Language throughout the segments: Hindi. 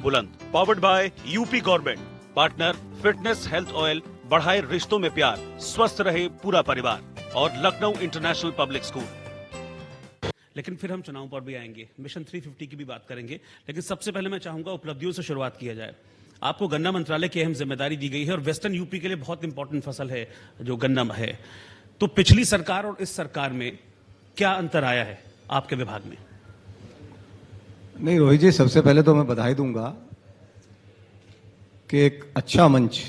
बुलंद powered by UP government. Partner fitness health oil, बढ़ाए रिश्तों में प्यार, स्वस्थ रहे पूरा परिवार। और लखनऊ इंटरनेशनल पब्लिक स्कूल। लेकिन फिर हम चुनाव पर भी आएंगे, मिशन 350 की भी बात करेंगे, लेकिन सबसे पहले मैं चाहूंगा उपलब्धियों से शुरुआत किया जाए। आपको गन्ना मंत्रालय की अहम जिम्मेदारी दी गई है और वेस्टर्न यूपी के लिए बहुत इंपॉर्टेंट फसल है जो गन्ना है। तो पिछली सरकार और इस सरकार में क्या अंतर आया है आपके विभाग में? नहीं रोहित जी, सबसे पहले तो मैं बधाई दूंगा कि एक अच्छा मंच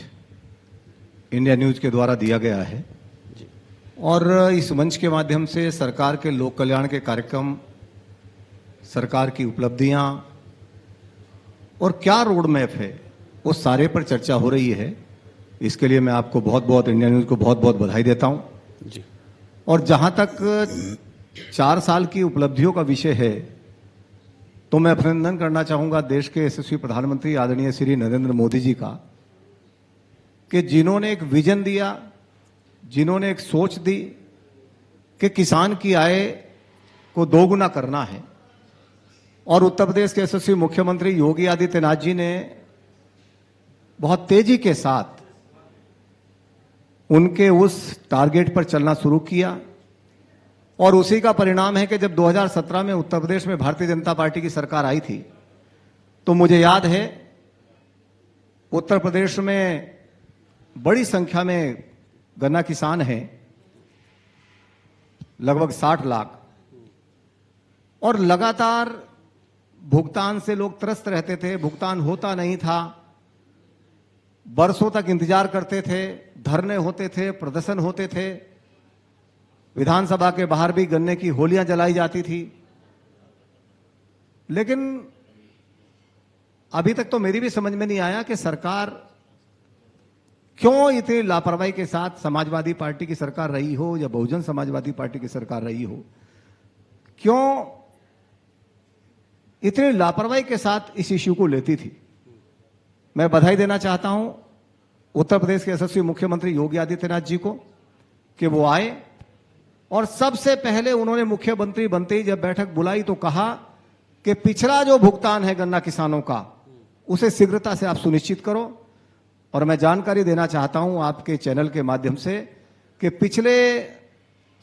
इंडिया न्यूज के द्वारा दिया गया है और इस मंच के माध्यम से सरकार के लोक कल्याण के कार्यक्रम, सरकार की उपलब्धियां और क्या रोड मैप है वो सारे पर चर्चा हो रही है। इसके लिए मैं आपको बहुत बहुत, इंडिया न्यूज को बहुत बहुत बधाई देता हूं जी। और जहां तक 4 साल की उपलब्धियों का विषय है तो मैं अभिनंदन करना चाहूंगा देश के यशस्वी प्रधानमंत्री आदरणीय श्री नरेंद्र मोदी जी का, कि जिन्होंने एक विजन दिया, जिन्होंने एक सोच दी कि किसान की आय को दोगुना करना है। और उत्तर प्रदेश के यशस्वी मुख्यमंत्री योगी आदित्यनाथ जी ने बहुत तेजी के साथ उनके उस टारगेट पर चलना शुरू किया। और उसी का परिणाम है कि जब 2017 में उत्तर प्रदेश में भारतीय जनता पार्टी की सरकार आई थी तो मुझे याद है उत्तर प्रदेश में बड़ी संख्या में गन्ना किसान हैं, लगभग 60 लाख, और लगातार भुगतान से लोग त्रस्त रहते थे, भुगतान होता नहीं था, बरसों तक इंतजार करते थे, धरने होते थे, प्रदर्शन होते थे, विधानसभा के बाहर भी गन्ने की होलियां जलाई जाती थी। लेकिन अभी तक तो मेरी भी समझ में नहीं आया कि सरकार क्यों इतनी लापरवाही के साथ, समाजवादी पार्टी की सरकार रही हो या बहुजन समाजवादी पार्टी की सरकार रही हो, क्यों इतनी लापरवाही के साथ इस इश्यू को लेती थी। मैं बधाई देना चाहता हूं उत्तर प्रदेश के यशस्वी मुख्यमंत्री योगी आदित्यनाथ जी को कि वो आए और सबसे पहले उन्होंने मुख्यमंत्री बनते ही जब बैठक बुलाई तो कहा कि पिछला जो भुगतान है गन्ना किसानों का उसे शीघ्रता से आप सुनिश्चित करो। और मैं जानकारी देना चाहता हूं आपके चैनल के माध्यम से कि पिछले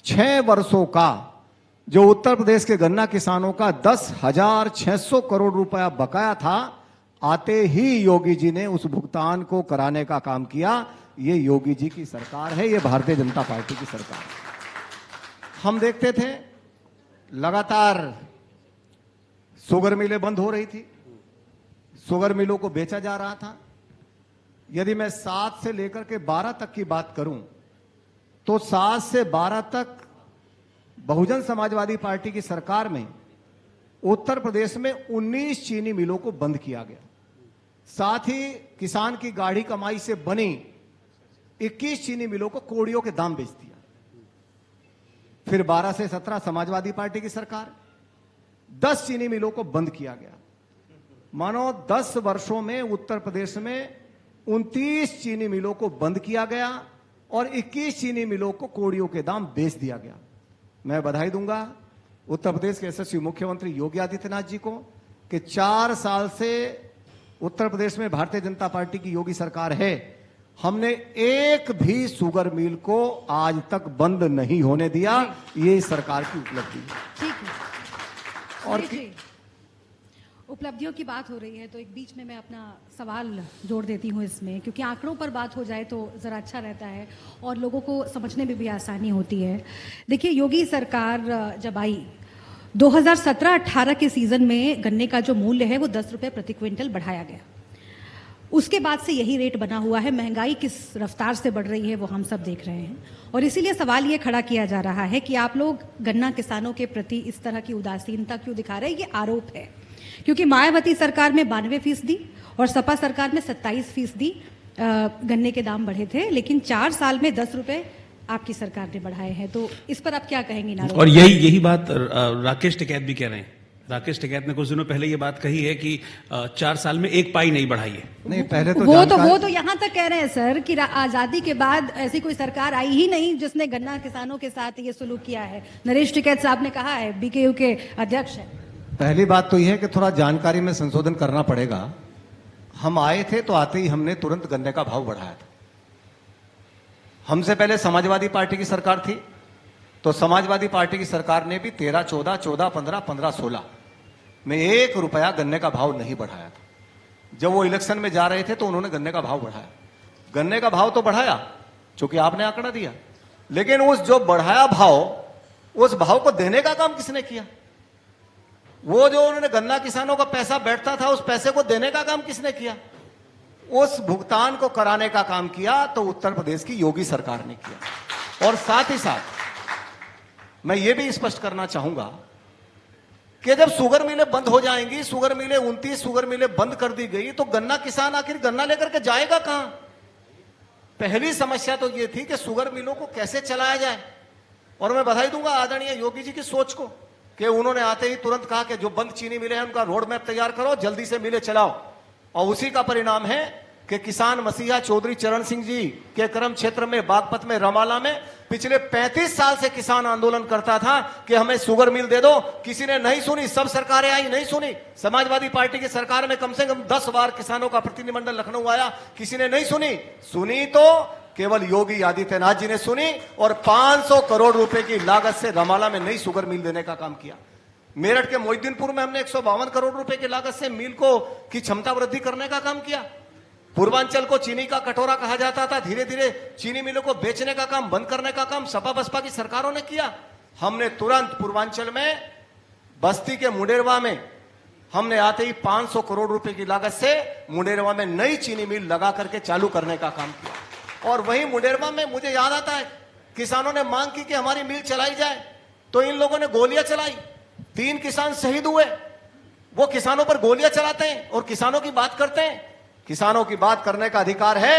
6 वर्षों का जो उत्तर प्रदेश के गन्ना किसानों का 10,600 करोड़ रुपया बकाया था, आते ही योगी जी ने उस भुगतान को कराने का काम किया। ये योगी जी की सरकार है, ये भारतीय जनता पार्टी की सरकार है। हम देखते थे लगातार शुगर मिलें बंद हो रही थी, शुगर मिलों को बेचा जा रहा था। यदि मैं 7 से लेकर के 12 तक की बात करूं तो 7 से 12 तक बहुजन समाजवादी पार्टी की सरकार में उत्तर प्रदेश में 19 चीनी मिलों को बंद किया गया। साथ ही किसान की गाढ़ी कमाई से बनी 21 चीनी मिलों को कौड़ियों के दाम बेच दिया। फिर 12 से 17 समाजवादी पार्टी की सरकार, 10 चीनी मिलों को बंद किया गया। मानो 10 वर्षों में उत्तर प्रदेश में 29 चीनी मिलों को बंद किया गया और 21 चीनी मिलों को कौड़ियों के दाम बेच दिया गया। मैं बधाई दूंगा उत्तर प्रदेश के यशस्वी मुख्यमंत्री योगी आदित्यनाथ जी को कि 4 साल से उत्तर प्रदेश में भारतीय जनता पार्टी की योगी सरकार है, हमने एक भी शुगर मिल को आज तक बंद नहीं होने दिया। ये सरकार की उपलब्धि है। ठीक है। और उपलब्धियों की बात हो रही है तो एक बीच में मैं अपना सवाल जोड़ देती हूँ इसमें, क्योंकि आंकड़ों पर बात हो जाए तो ज़रा अच्छा रहता है और लोगों को समझने में भी आसानी होती है। देखिए, योगी सरकार जब आई 2017-18 के सीजन में गन्ने का जो मूल्य है वो 10 रुपये प्रति क्विंटल बढ़ाया गया। उसके बाद से यही रेट बना हुआ है। महंगाई किस रफ्तार से बढ़ रही है वो हम सब देख रहे हैं और इसीलिए सवाल ये खड़ा किया जा रहा है कि आप लोग गन्ना किसानों के प्रति इस तरह की उदासीनता क्यों दिखा रहे हैं। ये आरोप है क्योंकि मायावती सरकार में 92% और सपा सरकार में 27% गन्ने के दाम बढ़े थे, लेकिन 4 साल में 10 रुपए आपकी सरकार ने बढ़ाए हैं। तो इस पर आप क्या कहेंगे नारों? और यही बात राकेश टिकैत भी कह रहे हैं। राकेश टिकैत ने कुछ दिनों पहले ये बात कही है कि 4 साल में 1 पाई नहीं बढ़ाई है। नहीं, पहले तो वो तो यहां तक कह रहे हैं सर कि आजादी के बाद ऐसी कोई सरकार आई ही नहीं जिसने गन्ना किसानों के साथ ये सुलूक किया है। नरेश टिकैत साहब ने कहा है, बीकेयू के अध्यक्ष है। पहली बात तो यह है कि थोड़ा जानकारी में संशोधन करना पड़ेगा। हम आए थे तो आते ही हमने तुरंत गन्ने का भाव बढ़ाया था। हमसे पहले समाजवादी पार्टी की सरकार थी, तो समाजवादी पार्टी की सरकार ने भी 13, 14, 14, 15, 15, 16 में 1 रुपया गन्ने का भाव नहीं बढ़ाया था। जब वो इलेक्शन में जा रहे थे तो उन्होंने गन्ने का भाव बढ़ाया। गन्ने का भाव तो बढ़ाया क्योंकि आपने आंकड़ा दिया, लेकिन उस जो बढ़ाया भाव, उस भाव को देने का काम किसने किया? वो जो उन्होंने गन्ना किसानों का पैसा बैठता था, उस पैसे को देने का काम किसने किया? उस भुगतान को कराने का काम किया तो उत्तर प्रदेश की योगी सरकार ने किया। और साथ ही साथ मैं ये भी स्पष्ट करना चाहूंगा कि जब शुगर मिलें बंद हो जाएंगी, शुगर मिलें 29 शुगर मिलें बंद कर दी गई, तो गन्ना किसान आखिर गन्ना लेकर के जाएगा कहां? पहली समस्या तो ये थी कि शुगर मिलों को कैसे चलाया जाए। और मैं बधाई दूंगा आदरणीय योगी जी की सोच को कि उन्होंने आते ही तुरंत कहा कि जो बंद चीनी मिले हैं उनका रोड मैप तैयार करो, जल्दी से मिले चलाओ। और उसी का परिणाम है कि किसान मसीहा चौधरी चरण सिंह जी के कर्म क्षेत्र में, बागपत में, रमाला में पिछले 35 साल से किसान आंदोलन करता था कि हमें शुगर मिल दे दो। किसी ने नहीं सुनी, सब सरकारें आई, नहीं सुनी। समाजवादी पार्टी की सरकार में कम से कम 10 बार किसानों का प्रतिनिधिमंडल लखनऊ आया, किसी ने नहीं सुनी। सुनी तो केवल योगी आदित्यनाथ जी ने सुनी और 500 करोड़ रुपए की लागत से रमाला में नई शुगर मिल देने का काम किया। मेरठ के मोहिद्दीनपुर में हमने 152 करोड़ रुपए की लागत से मिल को की क्षमता वृद्धि करने का काम किया। पूर्वांचल को चीनी का कटोरा कहा जाता था, धीरे धीरे चीनी मिलों को बेचने का काम, बंद करने का काम सपा बसपा की सरकारों ने किया। हमने तुरंत पूर्वांचल में बस्ती के मुंडेरवा में हमने आते ही 500 करोड़ रुपए की लागत से मुंडेरवा में नई चीनी मिल लगा करके चालू करने का काम किया। और वहीं मुंडेरवा में मुझे याद आता है किसानों ने मांग की कि हमारी मिल चलाई जाए, तो इन लोगों ने गोलियां चलाई, 3 किसान शहीद हुए। वो किसानों पर गोलियां चलाते हैं और किसानों की बात करते हैं। किसानों की बात करने का अधिकार है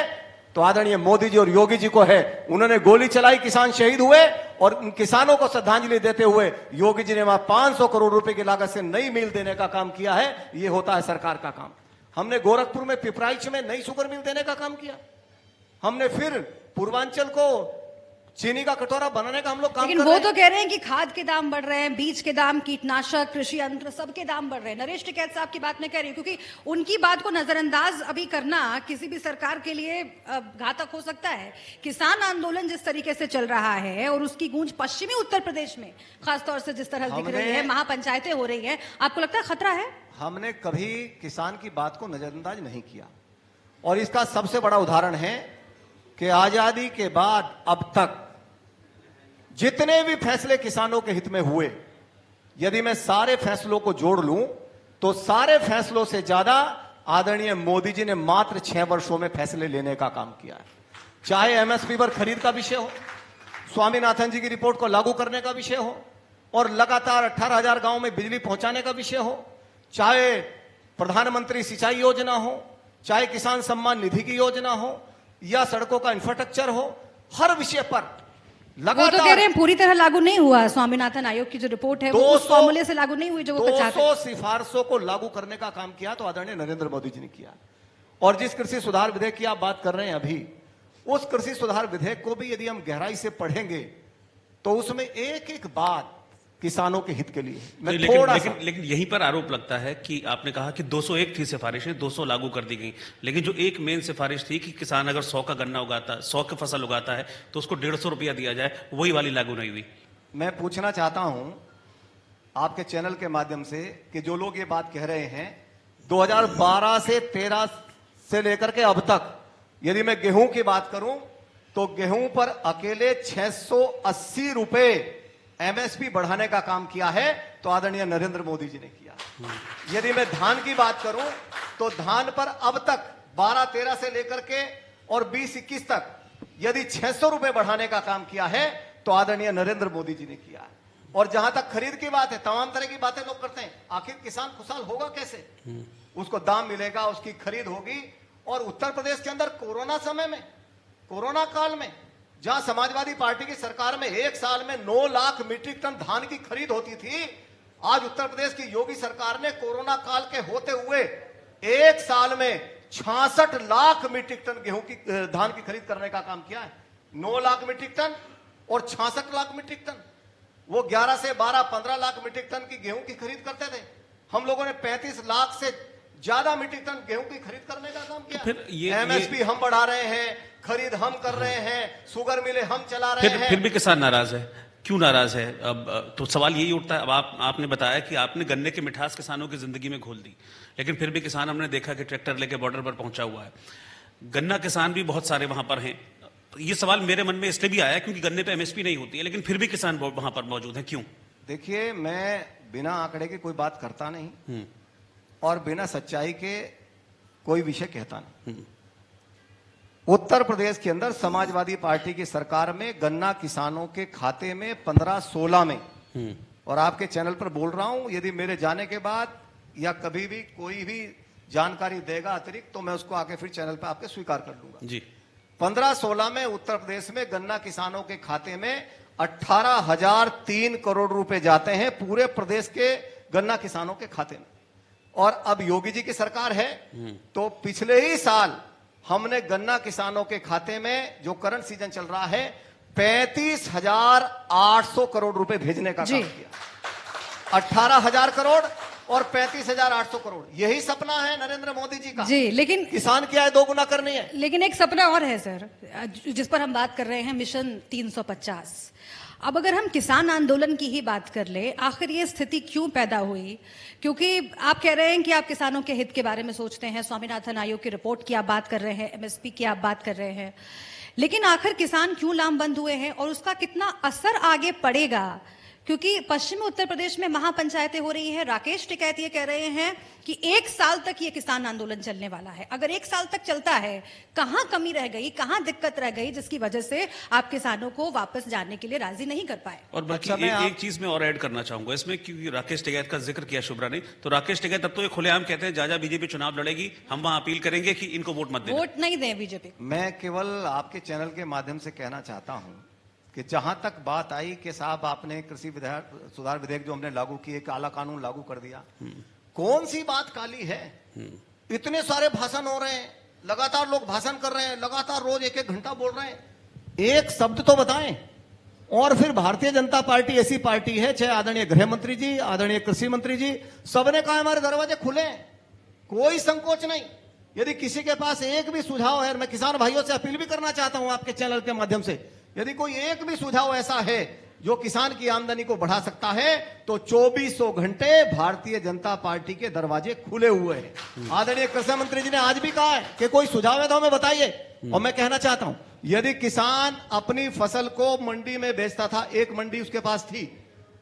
तो आदरणीय मोदी जी और योगी जी को है। उन्होंने गोली चलाई, किसान शहीद हुए और उन किसानों को श्रद्धांजलि देते हुए योगी जी ने वहां 500 करोड़ रुपए की लागत से नई मिल देने का काम किया है। यह होता है सरकार का काम। हमने गोरखपुर में पिपराइच में नई शुगर मिल देने का काम किया। हमने फिर पूर्वांचल को चीनी का कटोरा बनाने का हम लोग काम कर रहे हैं। लेकिन वो तो कह रहे हैं कि खाद के दाम बढ़ रहे हैं, बीज के दाम, कीटनाशक, कृषि यंत्र, सबके दाम बढ़ रहे हैं। नरेश टिकैत साहब की बात मैं कह रही हूँ क्योंकि उनकी बात को नजरअंदाज अभी करना किसी भी सरकार के लिए घातक हो सकता है। किसान आंदोलन जिस तरीके से चल रहा है और उसकी गूंज पश्चिमी उत्तर प्रदेश में खासतौर से जिस तरह दिख रही है, महापंचायतें हो रही है, आपको लगता है खतरा है? हमने कभी किसान की बात को नजरअंदाज नहीं किया और इसका सबसे बड़ा उदाहरण है कि आजादी के बाद अब तक जितने भी फैसले किसानों के हित में हुए, यदि मैं सारे फैसलों को जोड़ लूं तो सारे फैसलों से ज्यादा आदरणीय मोदी जी ने मात्र 6 वर्षों में फैसले लेने का काम किया है। चाहे एमएसपी पर खरीद का विषय हो, स्वामीनाथन जी की रिपोर्ट को लागू करने का विषय हो और लगातार 18,000 गांव में बिजली पहुंचाने का विषय हो, चाहे प्रधानमंत्री सिंचाई योजना हो, चाहे किसान सम्मान निधि की योजना हो या सड़कों का इंफ्रास्ट्रक्चर हो, हर विषय पर वो तो कह रहे हैं पूरी तरह लागू नहीं हुआ। स्वामीनाथन आयोग की जो रिपोर्ट है वो उस फॉर्मूले से लागू नहीं हुई जो वो चाहते हैं। 200 सिफारिशों को लागू करने का काम किया तो आदरणीय नरेंद्र मोदी जी ने किया। और जिस कृषि सुधार विधेयक की आप बात कर रहे हैं अभी, उस कृषि सुधार विधेयक को भी यदि हम गहराई से पढ़ेंगे तो उसमें एक एक बात किसानों के हित के लिए मैं लेकिन यहीं पर आरोप लगता है कि आपने कहा कि 201 थी सिफारिशें, 200 लागू कर दी गई, लेकिन जो एक मेन सिफारिश थी कि किसान अगर 100 का गन्ना उगाता है, 100 की फसल उगाता है तो उसको 150 रुपया दिया जाए, वही वाली लागू नहीं हुई। मैं पूछना चाहता हूं आपके चैनल के माध्यम से कि जो लोग ये बात कह रहे हैं 2012 से 13 से लेकर के अब तक, यदि मैं गेहूं की बात करूं तो गेहूं पर अकेले 680 रुपए एमएसपी बढ़ाने का काम किया है तो आदरणीय नरेंद्र मोदी जी ने किया। यदि मैं धान की बात करूं तो धान पर अब तक 12-13 से लेकर के और 20-21 तक यदि 600 रुपए बढ़ाने का काम किया है तो आदरणीय नरेंद्र मोदी जी ने किया है। और जहां तक खरीद की बात है, तमाम तरह की बातें लोग करते हैं, आखिर किसान खुशहाल होगा कैसे? उसको दाम मिलेगा, उसकी खरीद होगी। और उत्तर प्रदेश के अंदर कोरोना समय में, कोरोना काल में, जहां समाजवादी पार्टी की सरकार में एक साल में 9 लाख मीट्रिक टन धान की खरीद होती थी, आज उत्तर प्रदेश की योगी सरकार ने कोरोना काल के होते हुए एक साल में 66 लाख मीट्रिक टन गेहूं की धान की खरीद करने का काम किया है। 9 लाख मीट्रिक टन और 66 लाख मीट्रिक टन, वो 11 से 12-15 लाख मीट्रिक टन की गेहूं की खरीद करते थे। हम लोगों ने 35 लाख से ज्यादा मीट्रिक टन गेहूं की खरीद करने का काम किया। फिर एमएसपी हम बढ़ा रहे हैं, खरीद हम कर रहे हैं, शुगर मिले हम चला रहे हैं। फिर भी किसान नाराज है, क्यों नाराज है? अब तो सवाल यही उठता है। अब आपने बताया कि आपने गन्ने की मिठास किसानों की जिंदगी में घोल दी, लेकिन फिर भी किसान, हमने देखा कि ट्रैक्टर लेके बॉर्डर पर पहुंचा हुआ है। गन्ना किसान भी बहुत सारे वहां पर हैं। ये सवाल मेरे मन में इसलिए भी आया क्योंकि गन्ने पे एमएसपी नहीं होती है, लेकिन फिर भी किसान वहां पर मौजूद हैं, क्यों? देखिए, मैं बिना आंकड़े के कोई बात करता नहीं और बिना सच्चाई के कोई विषय कहता नहीं। उत्तर प्रदेश के अंदर समाजवादी पार्टी की सरकार में गन्ना किसानों के खाते में 15-16 में, और आपके चैनल पर बोल रहा हूं, यदि मेरे जाने के बाद या कभी भी कोई भी जानकारी देगा अतिरिक्त तो मैं उसको आके फिर चैनल पर आपके स्वीकार कर लूंगा जी। 15-16 में उत्तर प्रदेश में गन्ना किसानों के खाते में 18,003 करोड़ रुपए जाते हैं, पूरे प्रदेश के गन्ना किसानों के खाते में। और अब योगी जी की सरकार है तो पिछले ही साल हमने गन्ना किसानों के खाते में, जो करंट सीजन चल रहा है, 35,800 करोड़ रुपए भेजने का काम किया। 18,000 करोड़ और 35,800 करोड़, यही सपना है नरेंद्र मोदी जी का। जी, लेकिन किसान क्या है, 2 गुना करनी है। लेकिन एक सपना और है सर, जिस पर हम बात कर रहे हैं, मिशन 350। अब अगर हम किसान आंदोलन की ही बात कर ले, आखिर ये स्थिति क्यों पैदा हुई? क्योंकि आप कह रहे हैं कि आप किसानों के हित के बारे में सोचते हैं, स्वामीनाथन आयोग की रिपोर्ट की आप बात कर रहे हैं, एमएसपी की आप बात कर रहे हैं, लेकिन आखिर किसान क्यों लामबंद हुए हैं और उसका कितना असर आगे पड़ेगा? क्योंकि पश्चिमी उत्तर प्रदेश में महापंचायतें हो रही हैं। राकेश टिकैत ये कह रहे हैं कि 1 साल तक ये किसान आंदोलन चलने वाला है। अगर 1 साल तक चलता है, कहां कमी रह गई, कहां दिक्कत रह गई जिसकी वजह से आप किसानों को वापस जाने के लिए राजी नहीं कर पाए? और बाकी एक चीज मैं और ऐड करना चाहूंगा इसमें, क्योंकि राकेश टिकैत का जिक्र किया शुभ्रा ने, तो राकेश टिकैत अब तो ये खुलेआम कहते हैं, जा बीजेपी चुनाव लड़ेगी, हम वहां अपील करेंगे कि इनको वोट मत देना। वोट नहीं दें बीजेपी। मैं केवल आपके चैनल के माध्यम से कहना चाहता हूं कि जहां तक बात आई कि साहब आपने कृषि सुधार विधेयक जो हमने लागू किए, काला कानून लागू कर दिया, कौन सी बात काली है? इतने सारे भाषण हो रहे हैं, लगातार लोग भाषण कर रहे हैं, लगातार रोज 1-1 घंटा बोल रहे हैं, एक शब्द तो बताएं। और फिर भारतीय जनता पार्टी ऐसी पार्टी है, चाहे आदरणीय गृह मंत्री जी, आदरणीय कृषि मंत्री जी, सबने कहा हमारे दरवाजे खुले हैं, कोई संकोच नहीं। यदि किसी के पास एक भी सुझाव है, मैं किसान भाइयों से अपील भी करना चाहता हूं आपके चैनल के माध्यम से, यदि कोई एक भी सुझाव ऐसा है जो किसान की आमदनी को बढ़ा सकता है, तो 2400 घंटे भारतीय जनता पार्टी के दरवाजे खुले हुए हैं। आदरणीय कृषि मंत्री जी ने आज भी कहा है कि कोई सुझाव है तो हमें बताइए। और मैं कहना चाहता हूं, यदि किसान अपनी फसल को मंडी में बेचता था, एक मंडी उसके पास थी,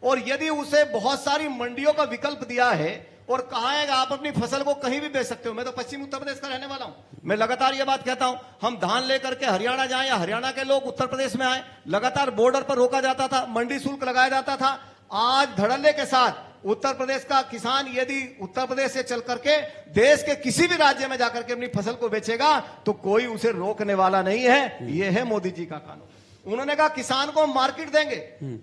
और यदि उसे बहुत सारी मंडियों का विकल्प दिया है और कहा है कि आप अपनी फसल को कहीं भी बेच सकते हो, मैं तो पश्चिम उत्तर प्रदेश का रहने वाला हूं, मैं लगातार ये बात कहता हूं, हम धान लेकर के हरियाणा जाएं या हरियाणा के लोग उत्तर प्रदेश में आए, लगातार बॉर्डर पर रोका जाता था, मंडी शुल्क लगाया जाता था। आज धड़ल्ले के साथ उत्तर प्रदेश का किसान यदि उत्तर प्रदेश से चल करके देश के किसी भी राज्य में जाकर के अपनी फसल को बेचेगा तो कोई उसे रोकने वाला नहीं है। यह है मोदी जी का कानून। उन्होंने कहा किसान को हम मार्केट देंगे,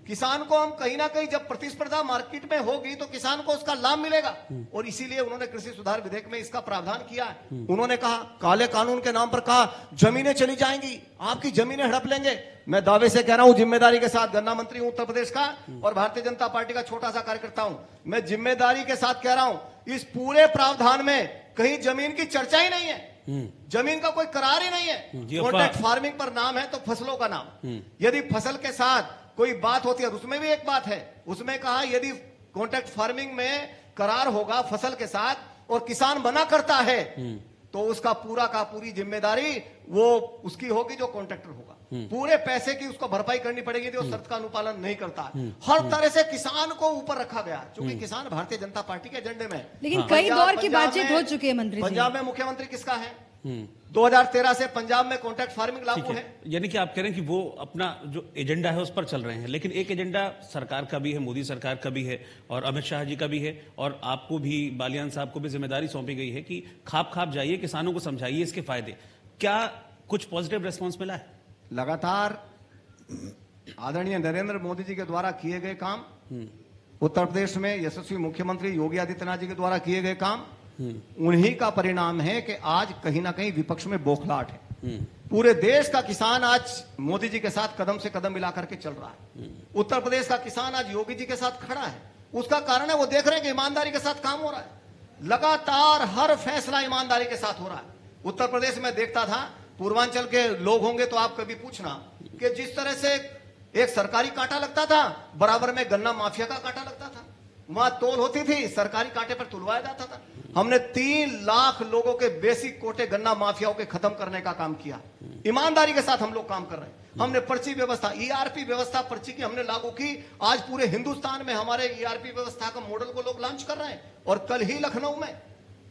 किसान को हम कहीं ना कहीं, जब प्रतिस्पर्धा मार्केट में होगी तो किसान को उसका लाभ मिलेगा, और इसीलिए उन्होंने कृषि सुधार विधेयक में इसका प्रावधान किया है। उन्होंने कहा, काले कानून के नाम पर कहा जमीनें चली जाएंगी, आपकी जमीनें हड़प लेंगे। मैं दावे से कह रहा हूं, जिम्मेदारी के साथ, गन्ना मंत्री हूं उत्तर प्रदेश का और भारतीय जनता पार्टी का छोटा सा कार्यकर्ता हूं, मैं जिम्मेदारी के साथ कह रहा हूं, इस पूरे प्रावधान में कहीं जमीन की चर्चा ही नहीं है, जमीन का कोई करार ही नहीं है। कॉन्ट्रैक्ट फार्मिंग पर नाम है तो फसलों का नाम। यदि फसल के साथ कोई बात होती है, उसमें भी एक बात है, उसमें कहा यदि कॉन्ट्रैक्ट फार्मिंग में करार होगा फसल के साथ और किसान मना करता है तो उसका पूरा का पूरी जिम्मेदारी वो उसकी होगी जो कॉन्ट्रैक्टर होगा, पूरे पैसे की उसको भरपाई करनी पड़ेगी जो शर्त का अनुपालन नहीं करता। हर तरह से किसान को ऊपर रखा गया, क्योंकि किसान भारतीय जनता पार्टी के एजेंडे में। लेकिन कई दौर की बातचीत हो चुकी है मंत्री जी। पंजाब में मुख्यमंत्री किसका है? 2013 से पंजाब में कॉन्ट्रैक्ट फार्मिंग लागू है। यानी कि आप कह रहे हैं कि वो अपना जो एजेंडा है उस पर चल रहे हैं, लेकिन एक एजेंडा सरकार का भी है, मोदी सरकार का भी है और अमित शाह जी का भी है, और आपको भी, बालियान साहब को भी जिम्मेदारी सौंपी गई है कि खाप जाइए, किसानों को समझाइए इसके फायदे। क्या कुछ पॉजिटिव रेस्पॉन्स मिला है? लगातार आदरणीय नरेंद्र मोदी जी के द्वारा किए गए काम, उत्तर प्रदेश में यशस्वी मुख्यमंत्री योगी आदित्यनाथ जी के द्वारा किए गए काम, उन्हीं का परिणाम है कि आज कहीं ना कहीं विपक्ष में बौखलाहट है। पूरे देश का किसान आज मोदी जी के साथ कदम से कदम मिलाकर के चल रहा है। उत्तर प्रदेश का किसान आज योगी जी के साथ खड़ा है। उसका कारण है वो देख रहे हैं कि ईमानदारी के साथ काम हो रहा है। लगातार हर फैसला ईमानदारी के साथ हो रहा है। उत्तर प्रदेश में देखता था, पूर्वांचल के लोग होंगे तो आप कभी पूछना कि जिस तरह से एक सरकारी कांटा लगता था, बराबर में गन्ना माफिया का कांटा लगता था। वहां तोल होती थी, सरकारी कांटे पर तुलवाया जाता था। हमने 3 लाख लोगों के बेसिक कोटे गन्ना माफियाओं के खत्म करने का काम किया। ईमानदारी के साथ हम लोग काम कर रहे हैं। हमने पर्ची व्यवस्था, ईआरपी व्यवस्था पर्ची की हमने लागू की। आज पूरे हिंदुस्तान में हमारे ईआरपी व्यवस्था का मॉडल को लोग लॉन्च कर रहे हैं। और कल ही लखनऊ में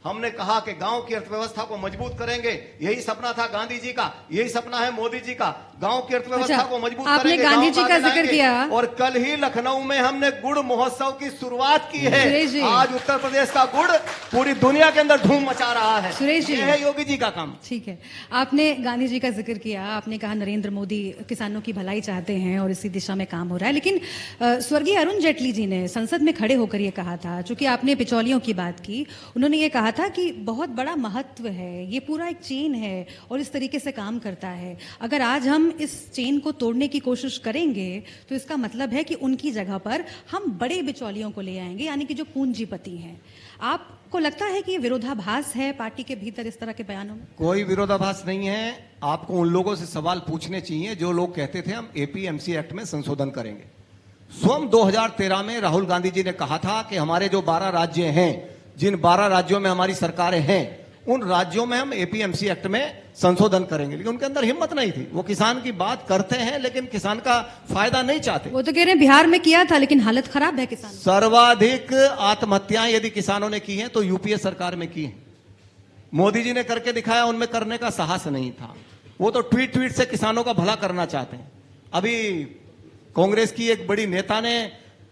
हमने कहा कि गांव की अर्थव्यवस्था को मजबूत करेंगे। यही सपना था गांधी जी का, यही सपना है मोदी जी का। गांव की अर्थव्यवस्था को मजबूत आपने करेंगे, गांधी गांव जी का जिक्र किया। और कल ही लखनऊ में हमने गुड़ महोत्सव की शुरुआत की सुरेश जी। है। आज उत्तर प्रदेश का गुड़ पूरी दुनिया के अंदर धूम मचा रहा है। सुरेश जी। ये है योगी जी का काम। ठीक है, आपने गांधी जी का जिक्र किया, आपने कहा नरेंद्र मोदी किसानों की भलाई चाहते हैं और इसी दिशा में काम हो रहा है। लेकिन स्वर्गीय अरुण जेटली जी ने संसद में खड़े होकर ये कहा था, चूंकि आपने बिचौलियों की बात की, उन्होंने ये कहा था कि बहुत बड़ा महत्व है, ये पूरा एक चेन है और इस तरीके से काम करता है। अगर आज हम इस चेन को तोड़ने की कोशिश करेंगे तो इसका मतलब है कि उनकी जगह पर हम बड़े बिचौलियों को ले आएंगे, यानी कि जो पूंजीपति हैं। आपको लगता है कि ये विरोधाभास है पार्टी के भीतर इस तरह के बयानों में? कोई विरोधाभास नहीं है। आपको उन लोगों से सवाल पूछने चाहिए जो लोग कहते थे हम एपीएमसी एक्ट में संशोधन करेंगे। स्वयं 2013 में राहुल गांधी जी ने कहा था कि हमारे जो 12 राज्य हैं, जिन 12 राज्यों में हमारी सरकारें हैं, उन राज्यों में हम एपीएमसी एक्ट में संशोधन करेंगे। लेकिन उनके अंदर हिम्मत नहीं थी। वो किसान की बात करते हैं लेकिन किसान का फायदा नहीं चाहते। वो तो कह रहे हैं बिहार में किया था लेकिन हालत खराब है किसान। सर्वाधिक आत्महत्याएं यदि किसानों ने की हैं तो यूपीए सरकार में की हैं। मोदी जी ने करके दिखाया, उनमें करने का साहस नहीं था। वो तो ट्वीट से किसानों का भला करना चाहते हैं। अभी कांग्रेस की एक बड़ी नेता ने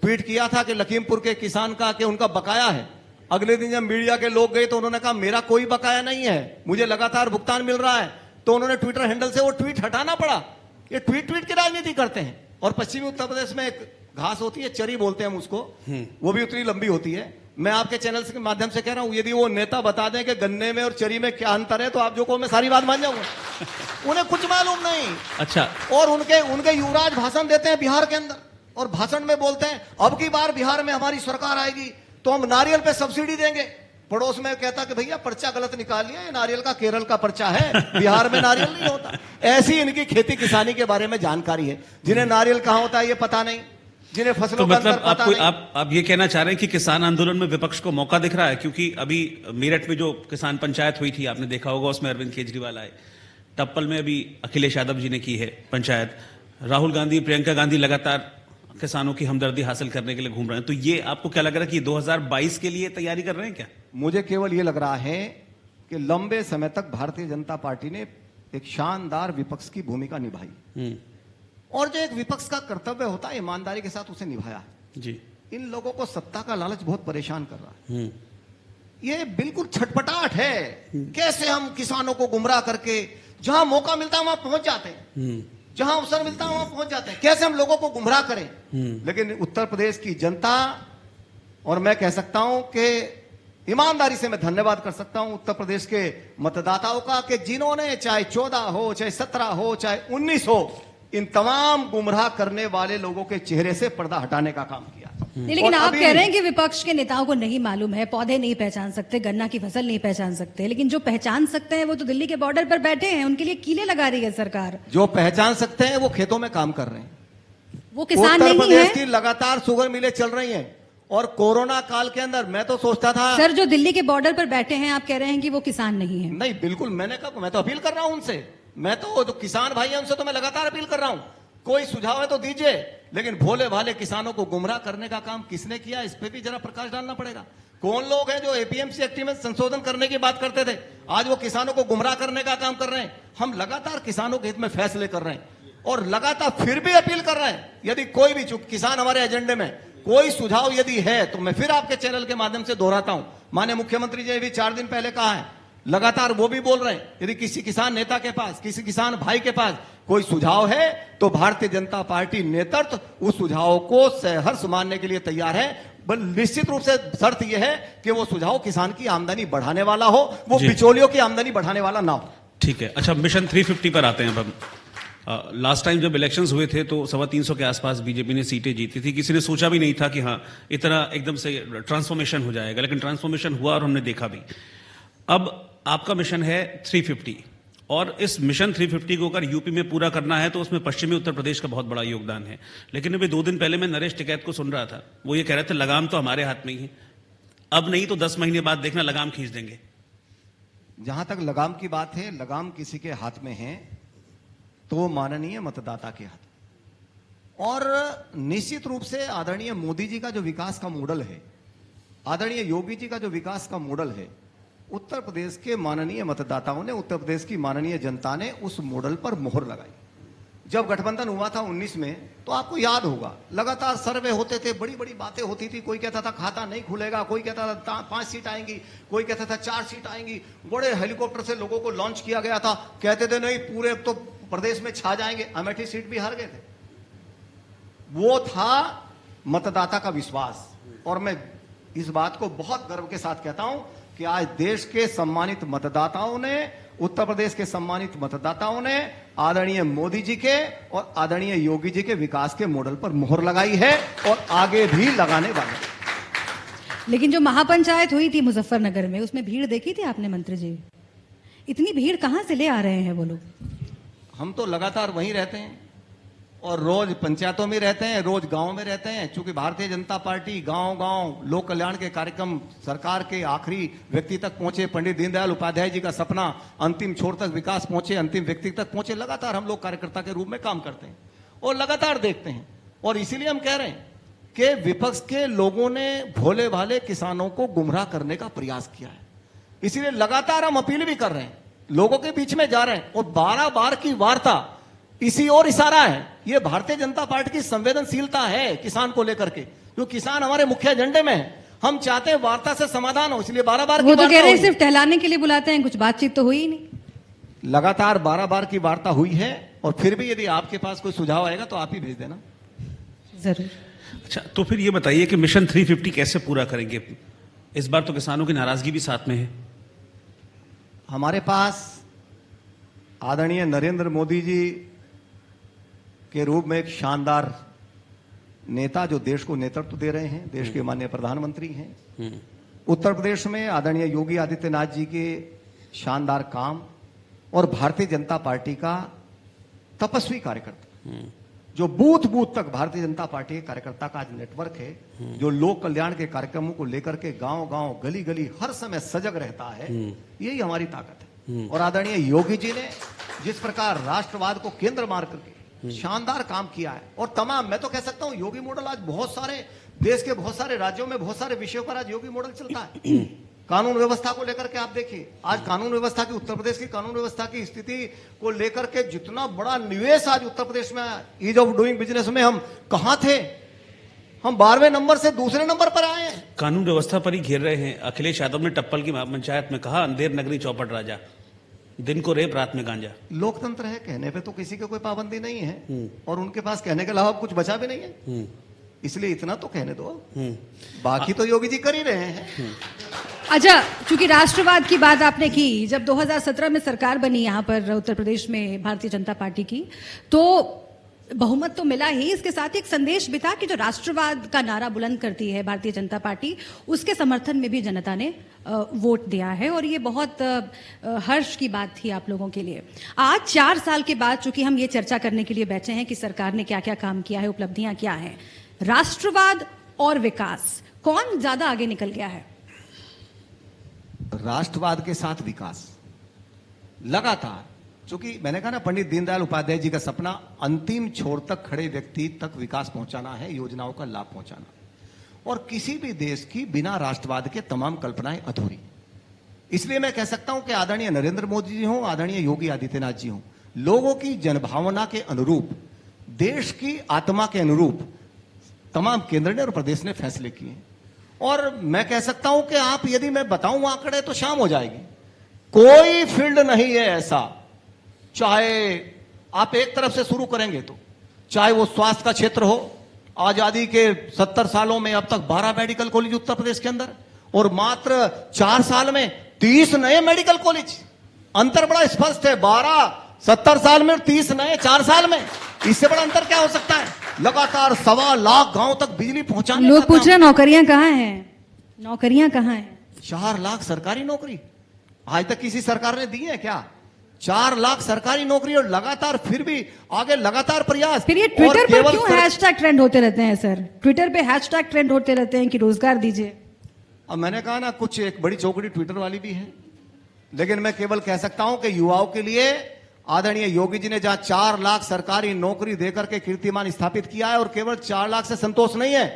ट्वीट किया था कि लखीमपुर के किसान का कि उनका बकाया है। अगले दिन जब मीडिया के लोग गए तो उन्होंने कहा मेरा कोई बकाया नहीं है, मुझे लगातार भुगतान मिल रहा है। तो उन्होंने ट्विटर हैंडल से वो ट्वीट हटाना पड़ा। ये ट्वीट की राजनीति करते हैं। और पश्चिमी उत्तर प्रदेश में एक घास होती है, चरी बोलते हैं हम उसको, वो भी उतनी लंबी होती है। मैं आपके चैनल के माध्यम से कह रहा हूं, यदि वो नेता बता दें कि गन्ने में और चरी में क्या अंतर है तो आप जो को मैं सारी बात मान जाऊंगा। उन्हें कुछ मालूम नहीं। अच्छा, और उनके युवराज भाषण देते हैं बिहार के अंदर, और भाषण में बोलते हैं अब की बार बिहार में हमारी सरकार आएगी तो हम नारियल पे सब्सिडी देंगे। पड़ोस में कहता कि भैया पर्चा गलत निकाल लिया, नारियल का केरल का पर्चा है, बिहार में नारियल नहीं होता। ऐसी इनकी खेती किसानी के बारे में जानकारी है। जिन्हें नारियल कहां होता है ये पता नहीं, जिन्हें फसलों तो का अंतर मतलब पता नहीं। आप ये कहना चाह रहे हैं कि किसान आंदोलन में विपक्ष को मौका दिख रहा है? क्योंकि अभी मेरठ में जो किसान पंचायत हुई थी, आपने देखा होगा, उसमें अरविंद केजरीवाल आए। टप्पल में अभी अखिलेश यादव जी ने की है पंचायत। राहुल गांधी, प्रियंका गांधी लगातार किसानों की हमदर्दी हासिल करने के लिए घूम रहे हैं। तो ये आपको क्या लग रहा है कि 2022 के लिए तैयारी कर रहे हैं क्या? मुझे केवल ये लग रहा है कि लंबे समय तक भारतीय जनता पार्टी ने एक शानदार विपक्ष की भूमिका निभाई, और जो एक विपक्ष का कर्तव्य होता है ईमानदारी के साथ उसे निभाया है। जी। इन लोगों को सत्ता का लालच बहुत परेशान कर रहा है। ये बिल्कुल छटपटाहट है, कैसे हम किसानों को गुमराह करके जहां मौका मिलता है वहां पहुंच जाते हैं, जहां अवसर मिलता है वहां पहुंच जाते हैं, कैसे हम लोगों को गुमराह करें। लेकिन उत्तर प्रदेश की जनता, और मैं कह सकता हूं कि ईमानदारी से मैं धन्यवाद कर सकता हूं उत्तर प्रदेश के मतदाताओं का, कि जिन्होंने चाहे 14 हो, चाहे 17 हो, चाहे 19 हो, इन तमाम गुमराह करने वाले लोगों के चेहरे से पर्दा हटाने का काम किया। लेकिन आप कह रहे हैं कि विपक्ष के नेताओं को नहीं मालूम है, पौधे नहीं पहचान सकते, गन्ना की फसल नहीं पहचान सकते, लेकिन जो पहचान सकते हैं वो तो दिल्ली के बॉर्डर पर बैठे हैं, उनके लिए कीले लगा रही है सरकार। जो पहचान सकते हैं वो खेतों में काम कर रहे हैं। वो किसान उत्तर नहीं प्रदेश है। की लगातार शुगर मिलें चल रही हैं, और कोरोना काल के अंदर मैं तो सोचता था सर, जो दिल्ली के बॉर्डर पर बैठे हैं, आप कह रहे हैं कि वो किसान नहीं है। नहीं, बिल्कुल, मैंने कहा, मैं तो अपील कर रहा हूं उनसे। मैं तो जो किसान भाई हैं उनसे तो मैं लगातार अपील कर रहा हूं, कोई सुझाव है तो दीजिए। लेकिन भोले भाले किसानों को गुमराह करने का काम किसने किया, इस पे भी जरा प्रकाश डालना पड़ेगा। कौन लोग हैं जो एपीएमसी एक्ट में संशोधन करने की बात करते थे, आज वो किसानों को गुमराह करने का काम कर रहे हैं। हम लगातार किसानों के हित में फैसले कर रहे हैं और लगातार फिर भी अपील कर रहे हैं। यदि कोई भी किसान हमारे एजेंडे में कोई सुझाव यदि है तो मैं फिर आपके चैनल के माध्यम से दोहराता हूं। माननीय मुख्यमंत्री जी ने भी 4 दिन पहले कहा है, लगातार वो भी बोल रहे हैं, यदि किसी किसान नेता के पास, किसी किसान भाई के पास कोई सुझाव है तो भारतीय जनता पार्टी नेतृत्व उस सुझाव को सहर्ष मानने के लिए तैयार है। निश्चित रूप से शर्त यह है कि वो सुझाव किसान की आमदनी बढ़ाने वाला हो, वो बिचौलियों की आमदनी बढ़ाने वाला ना हो। ठीक है। अच्छा, मिशन 350 पर आते हैं अब हम। लास्ट टाइम जब इलेक्शंस हुए थे तो 325 के आसपास बीजेपी ने सीटें जीती थी। किसी ने सोचा भी नहीं था कि हाँ इतना एकदम से ट्रांसफॉर्मेशन हो जाएगा, लेकिन ट्रांसफॉर्मेशन हुआ और हमने देखा भी। अब आपका मिशन है 350, और इस मिशन 350 को अगर यूपी में पूरा करना है तो उसमें पश्चिमी उत्तर प्रदेश का बहुत बड़ा योगदान है। लेकिन अभी 2 दिन पहले मैं नरेश टिकैत को सुन रहा था, वो ये कह रहे थे लगाम तो हमारे हाथ में ही है, अब नहीं तो 10 महीने बाद देखना लगाम खींच देंगे। जहां तक लगाम की बात है, लगाम किसी के हाथ में है तो माननीय मतदाता के हाथ। और निश्चित रूप से आदरणीय मोदी जी का जो विकास का मॉडल है, आदरणीय योगी जी का जो विकास का मॉडल है, उत्तर प्रदेश के माननीय मतदाताओं ने, उत्तर प्रदेश की माननीय जनता ने उस मॉडल पर मोहर लगाई। जब गठबंधन हुआ था 19 में, तो आपको याद होगा लगातार सर्वे होते थे, बड़ी बड़ी बातें होती थी। कोई कहता था खाता नहीं खुलेगा, कोई कहता था 5 सीट आएंगी, कोई कहता था 4 सीट आएंगी। बड़े हेलीकॉप्टर से लोगों को लॉन्च किया गया था, कहते थे नहीं पूरे तो प्रदेश में छा जाएंगे। अमेठी सीट भी हार गए थे। वो था मतदाता का विश्वास। और मैं इस बात को बहुत गर्व के साथ कहता हूं कि आज देश के सम्मानित मतदाताओं ने, उत्तर प्रदेश के सम्मानित मतदाताओं ने आदरणीय मोदी जी के और आदरणीय योगी जी के विकास के मॉडल पर मोहर लगाई है और आगे भी लगाने वाले। लेकिन जो महापंचायत हुई थी मुजफ्फरनगर में, उसमें भीड़ देखी थी आपने मंत्री जी? इतनी भीड़ कहां से ले आ रहे हैं वो लोग? हम तो लगातार वहीं रहते हैं और रोज पंचायतों में रहते हैं, रोज गांव में रहते हैं। चूंकि भारतीय जनता पार्टी गांव-गांव लोक कल्याण के कार्यक्रम सरकार के आखिरी व्यक्ति तक पहुंचे, पंडित दीनदयाल उपाध्याय जी का सपना अंतिम छोर तक विकास पहुंचे, अंतिम व्यक्ति तक पहुंचे। लगातार हम लोग कार्यकर्ता के रूप में काम करते हैं और लगातार देखते हैं। और इसीलिए हम कह रहे हैं कि विपक्ष के लोगों ने भोले भाले किसानों को गुमराह करने का प्रयास किया है। इसीलिए लगातार हम अपील भी कर रहे हैं, लोगों के बीच में जा रहे हैं। और 12 बार की वार्ता इसी और इशारा है। ये भारतीय जनता पार्टी की संवेदनशीलता है किसान को लेकर के, जो किसान हमारे मुख्य एजेंडे में है। हम चाहते हैं वार्ता से समाधान हो, इसलिए 12 बार वो तो कह रहे हैं सिर्फ टहलाने के लिए बुलाते हैं, कुछ बातचीत तो हुई ही नहीं। लगातार 12 बार की वार्ता हुई है। और फिर भी यदि आपके पास कोई सुझाव आएगा तो आप ही भेज देना। जरूर। अच्छा, तो फिर ये बताइए कि मिशन 350 कैसे पूरा करेंगे? इस बार तो किसानों की नाराजगी भी साथ में है। हमारे पास आदरणीय नरेंद्र मोदी जी के रूप में एक शानदार नेता, जो देश को नेतृत्व दे रहे हैं, देश के माननीय प्रधानमंत्री हैं। उत्तर प्रदेश में आदरणीय योगी आदित्यनाथ जी के शानदार काम और भारतीय जनता पार्टी का तपस्वी कार्यकर्ता, जो बूथ बूथ तक भारतीय जनता पार्टी के कार्यकर्ता का आज नेटवर्क है, जो लोक कल्याण के कार्यक्रमों को लेकर के गांव गांव गली गली हर समय सजग रहता है, यही हमारी ताकत है। और आदरणीय योगी जी ने जिस प्रकार राष्ट्रवाद को केंद्र मार करके शानदार काम किया है, और तमाम, मैं तो कह सकता हूं योगी मॉडल आज बहुत सारे देश के बहुत सारे राज्यों में बहुत सारे विषयों पर आज योगी मॉडल चलता है। कानून व्यवस्था को लेकर के आप देखिए, आज कानून व्यवस्था की, उत्तर प्रदेश की कानून व्यवस्था की स्थिति को लेकर के जितना बड़ा निवेश आज उत्तर प्रदेश में, ईज ऑफ डूइंग बिजनेस में हम कहां थे, हम 12वें नंबर से दूसरे नंबर पर आए हैं। कानून व्यवस्था पर ही घेर रहे हैं। अखिलेश यादव ने टप्पल की पंचायत में कहा, अंधेर नगरी चौपट राजा, दिन को रेप रात में गांजा। लोकतंत्र है, कहने पे तो किसी की कोई पाबंदी नहीं है और उनके पास कहने के अलावा कुछ बचा भी नहीं है, इसलिए इतना तो कहने दो। बाकी तो योगी जी कर ही रहे हैं। अच्छा, चूंकि राष्ट्रवाद की बात आपने की, जब 2017 में सरकार बनी यहाँ पर उत्तर प्रदेश में भारतीय जनता पार्टी की, तो बहुमत तो मिला ही, इसके साथ ही एक संदेश भी था कि जो राष्ट्रवाद का नारा बुलंद करती है भारतीय जनता पार्टी, उसके समर्थन में भी जनता ने वोट दिया है। और ये बहुत हर्ष की बात थी आप लोगों के लिए। आज 4 साल के बाद चूंकि हम ये चर्चा करने के लिए बैठे हैं कि सरकार ने क्या क्या काम किया है, उपलब्धियां क्या हैं, राष्ट्रवाद और विकास, कौन ज्यादा आगे निकल गया है? राष्ट्रवाद के साथ विकास लगातार, क्योंकि मैंने कहा ना, पंडित दीनदयाल उपाध्याय जी का सपना अंतिम छोर तक खड़े व्यक्ति तक विकास पहुंचाना है, योजनाओं का लाभ पहुंचाना। और किसी भी देश की बिना राष्ट्रवाद के तमाम कल्पनाएं अधूरी। इसलिए मैं कह सकता हूं कि आदरणीय नरेंद्र मोदी जी हों, आदरणीय योगी आदित्यनाथ जी हों, लोगों की जनभावना के अनुरूप, देश की आत्मा के अनुरूप तमाम केंद्र ने और प्रदेश ने फैसले किए। और मैं कह सकता हूं कि आप, यदि मैं बताऊं आंकड़े तो शाम हो जाएगी, कोई फील्ड नहीं है ऐसा, चाहे आप एक तरफ से शुरू करेंगे तो, चाहे वो स्वास्थ्य का क्षेत्र हो, आजादी के 70 सालों में अब तक 12 मेडिकल कॉलेज उत्तर प्रदेश के अंदर, और मात्र 4 साल में 30 नए मेडिकल कॉलेज। अंतर बड़ा स्पष्ट है, 12 70 साल में 30 नए 4 साल में, इससे बड़ा अंतर क्या हो सकता है? लगातार 1.25 लाख गांव तक बिजली पहुंचाने लोग का पूछ काम। रहे हैं नौकरियां कहाँ हैं, नौकरियां कहाँ हैं? 4 लाख सरकारी नौकरी आज तक किसी सरकार ने दी है क्या? 4 लाख सरकारी नौकरी और लगातार फिर भी आगे लगातार प्रयास। फिर ये और ट्विटर पर केवल क्यों हैशटैग ट्रेंड होते रहते हैं सर? ट्विटर पे हैशटैग ट्रेंड होते रहते हैं कि रोजगार दीजिए। अब मैंने कहा ना, कुछ एक बड़ी चौकड़ी ट्विटर वाली भी है, लेकिन मैं केवल कह सकता हूं कि युवाओं के लिए आदरणीय योगी जी ने जहां 4 लाख सरकारी नौकरी देकर के कीर्तिमान स्थापित किया है, और केवल 4 लाख से संतोष नहीं है,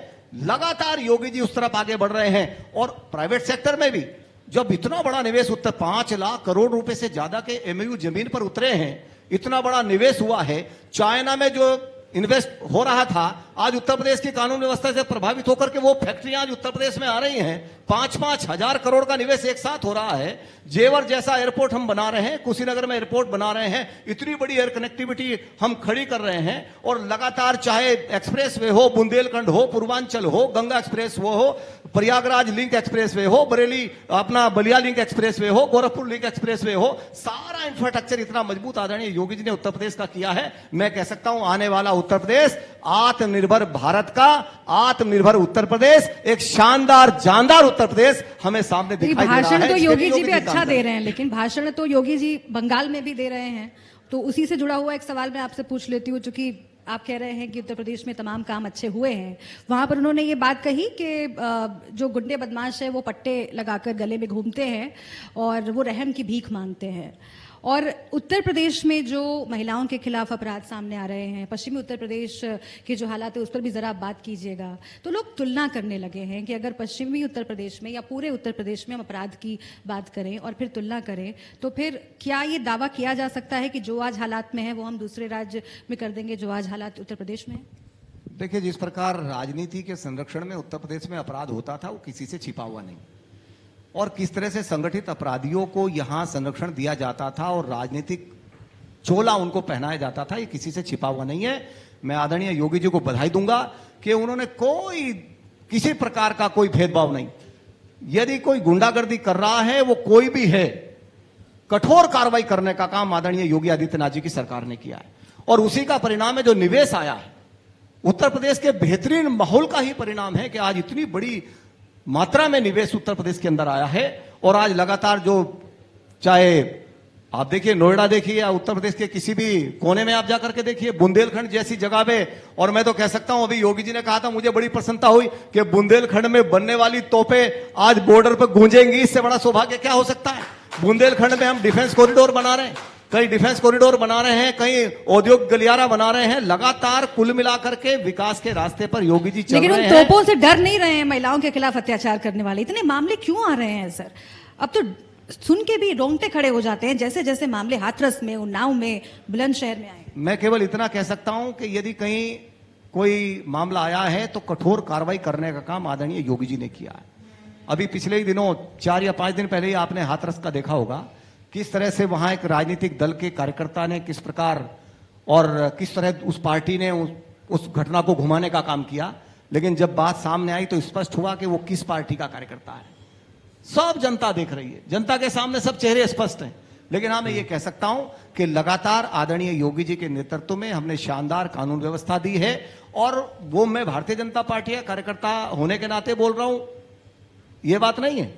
लगातार योगी जी उस तरफ आगे बढ़ रहे हैं। और प्राइवेट सेक्टर में भी जब इतना बड़ा निवेश उत्तर 5 लाख करोड़ रुपए से ज्यादा के एमयू जमीन पर उतरे हैं, इतना बड़ा निवेश हुआ है। चाइना में जो इन्वेस्ट हो रहा था, आज उत्तर प्रदेश की कानून व्यवस्था से प्रभावित होकर के वो फैक्ट्रियां आज उत्तर प्रदेश में आ रही हैं। 5-5 हजार करोड़ का निवेश एक साथ हो रहा है। जेवर जैसा एयरपोर्ट हम बना रहे हैं, कुशीनगर में एयरपोर्ट बना रहे हैं, इतनी बड़ी एयर कनेक्टिविटी हम खड़ी कर रहे हैं। और लगातार चाहे एक्सप्रेस वे हो, बुंदेलखंड हो, पूर्वांचल हो, गंगा एक्सप्रेस वो हो, प्रयागराज लिंक एक्सप्रेस वे हो, बरेली अपना बलिया लिंक एक्सप्रेस वे हो, गोरखपुर लिंक एक्सप्रेस वे हो, सारा इंफ्रास्ट्रक्चर इतना मजबूत आदरणीय योगी जी ने उत्तर प्रदेश का किया है। मैं कह सकता हूं आने वाला उत्तर प्रदेश आत्मनिर्भर भारत का, आत्मनिर्भर उत्तर प्रदेश, एक शानदार जानदार उत्तर प्रदेश हमें सामने दिखाई दे रहा है। भाषण तो इसके योगी लिए जी भी काम अच्छा कर दे रहे रहे हैं, लेकिन भाषण तो योगी जी बंगाल में भी दे रहे हैं। तो उसी से जुड़ा हुआ एक सवाल मैं आपसे पूछ लेती हूँ, चूंकि आप कह रहे हैं कि उत्तर प्रदेश में तमाम काम अच्छे हुए हैं। वहां पर उन्होंने ये बात कही कि जो गुंडे बदमाश है वो पट्टे लगाकर गले में घूमते हैं और वो रहम की भीख मांगते हैं। और उत्तर प्रदेश में जो महिलाओं के खिलाफ अपराध सामने आ रहे हैं, पश्चिमी उत्तर प्रदेश के जो हालात है उस पर भी जरा आप बात कीजिएगा। तो लोग तुलना करने लगे हैं कि अगर पश्चिमी उत्तर प्रदेश में या पूरे उत्तर प्रदेश में हम अपराध की बात करें और फिर तुलना करें, तो फिर क्या ये दावा किया जा सकता है कि जो आज हालात में है वो हम दूसरे राज्य में कर देंगे जो आज हालात उत्तर प्रदेश में है? देखिए, जिस प्रकार राजनीति के संरक्षण में उत्तर प्रदेश में अपराध होता था वो किसी से छिपा हुआ नहीं, और किस तरह से संगठित अपराधियों को यहां संरक्षण दिया जाता था और राजनीतिक चोला उनको पहनाया जाता था, ये किसी से छिपा हुआ नहीं है। मैं आदरणीय योगी जी को बधाई दूंगा कि उन्होंने कोई किसी प्रकार का कोई भेदभाव नहीं। यदि कोई गुंडागर्दी कर रहा है, वो कोई भी है, कठोर कार्रवाई करने का काम आदरणीय योगी आदित्यनाथ जी की सरकार ने किया है। और उसी का परिणाम है जो निवेश आया है। उत्तर प्रदेश के बेहतरीन माहौल का ही परिणाम है कि आज इतनी बड़ी मात्रा में निवेश उत्तर प्रदेश के अंदर आया है। और आज लगातार जो, चाहे आप देखिए नोएडा देखिए या उत्तर प्रदेश के किसी भी कोने में आप जाकर के देखिए, बुंदेलखंड जैसी जगह पे, और मैं तो कह सकता हूं, अभी योगी जी ने कहा था, मुझे बड़ी प्रसन्नता हुई कि बुंदेलखंड में बनने वाली तोपें आज बॉर्डर पर गूंजेंगी। इससे बड़ा सौभाग्य क्या हो सकता है? बुंदेलखंड में हम डिफेंस कॉरिडोर बना रहे हैं, कहीं डिफेंस कॉरिडोर बना रहे हैं, कहीं औद्योगिक गलियारा बना रहे हैं। लगातार कुल मिलाकर के विकास के रास्ते पर योगी जी चल रहे हैं। लेकिन उन तोपों से डर नहीं रहे हैं महिलाओं के खिलाफ अत्याचार करने वाले? इतने मामले क्यों आ रहे हैं सर? अब तो सुन के भी रोंगटे खड़े हो जाते हैं, जैसे जैसे मामले हाथरस में, उन्नाव में, बुलंदशहर में आए। मैं केवल इतना कह सकता हूं कि यदि कहीं कोई मामला आया है तो कठोर कार्रवाई करने का काम आदरणीय योगी जी ने किया है। अभी पिछले ही दिनों 4 या 5 दिन पहले ही आपने हाथरस का देखा होगा, किस तरह से वहां एक राजनीतिक दल के कार्यकर्ता ने किस प्रकार और किस तरह उस पार्टी ने उस घटना को घुमाने का काम किया। लेकिन जब बात सामने आई तो स्पष्ट हुआ कि वो किस पार्टी का कार्यकर्ता है। सब जनता देख रही है, जनता के सामने सब चेहरे स्पष्ट हैं। लेकिन हाँ, मैं ये कह सकता हूं कि लगातार आदरणीय योगी जी के नेतृत्व में हमने शानदार कानून व्यवस्था दी है। और वो मैं भारतीय जनता पार्टी का कार्यकर्ता होने के नाते बोल रहा हूं, ये बात नहीं है।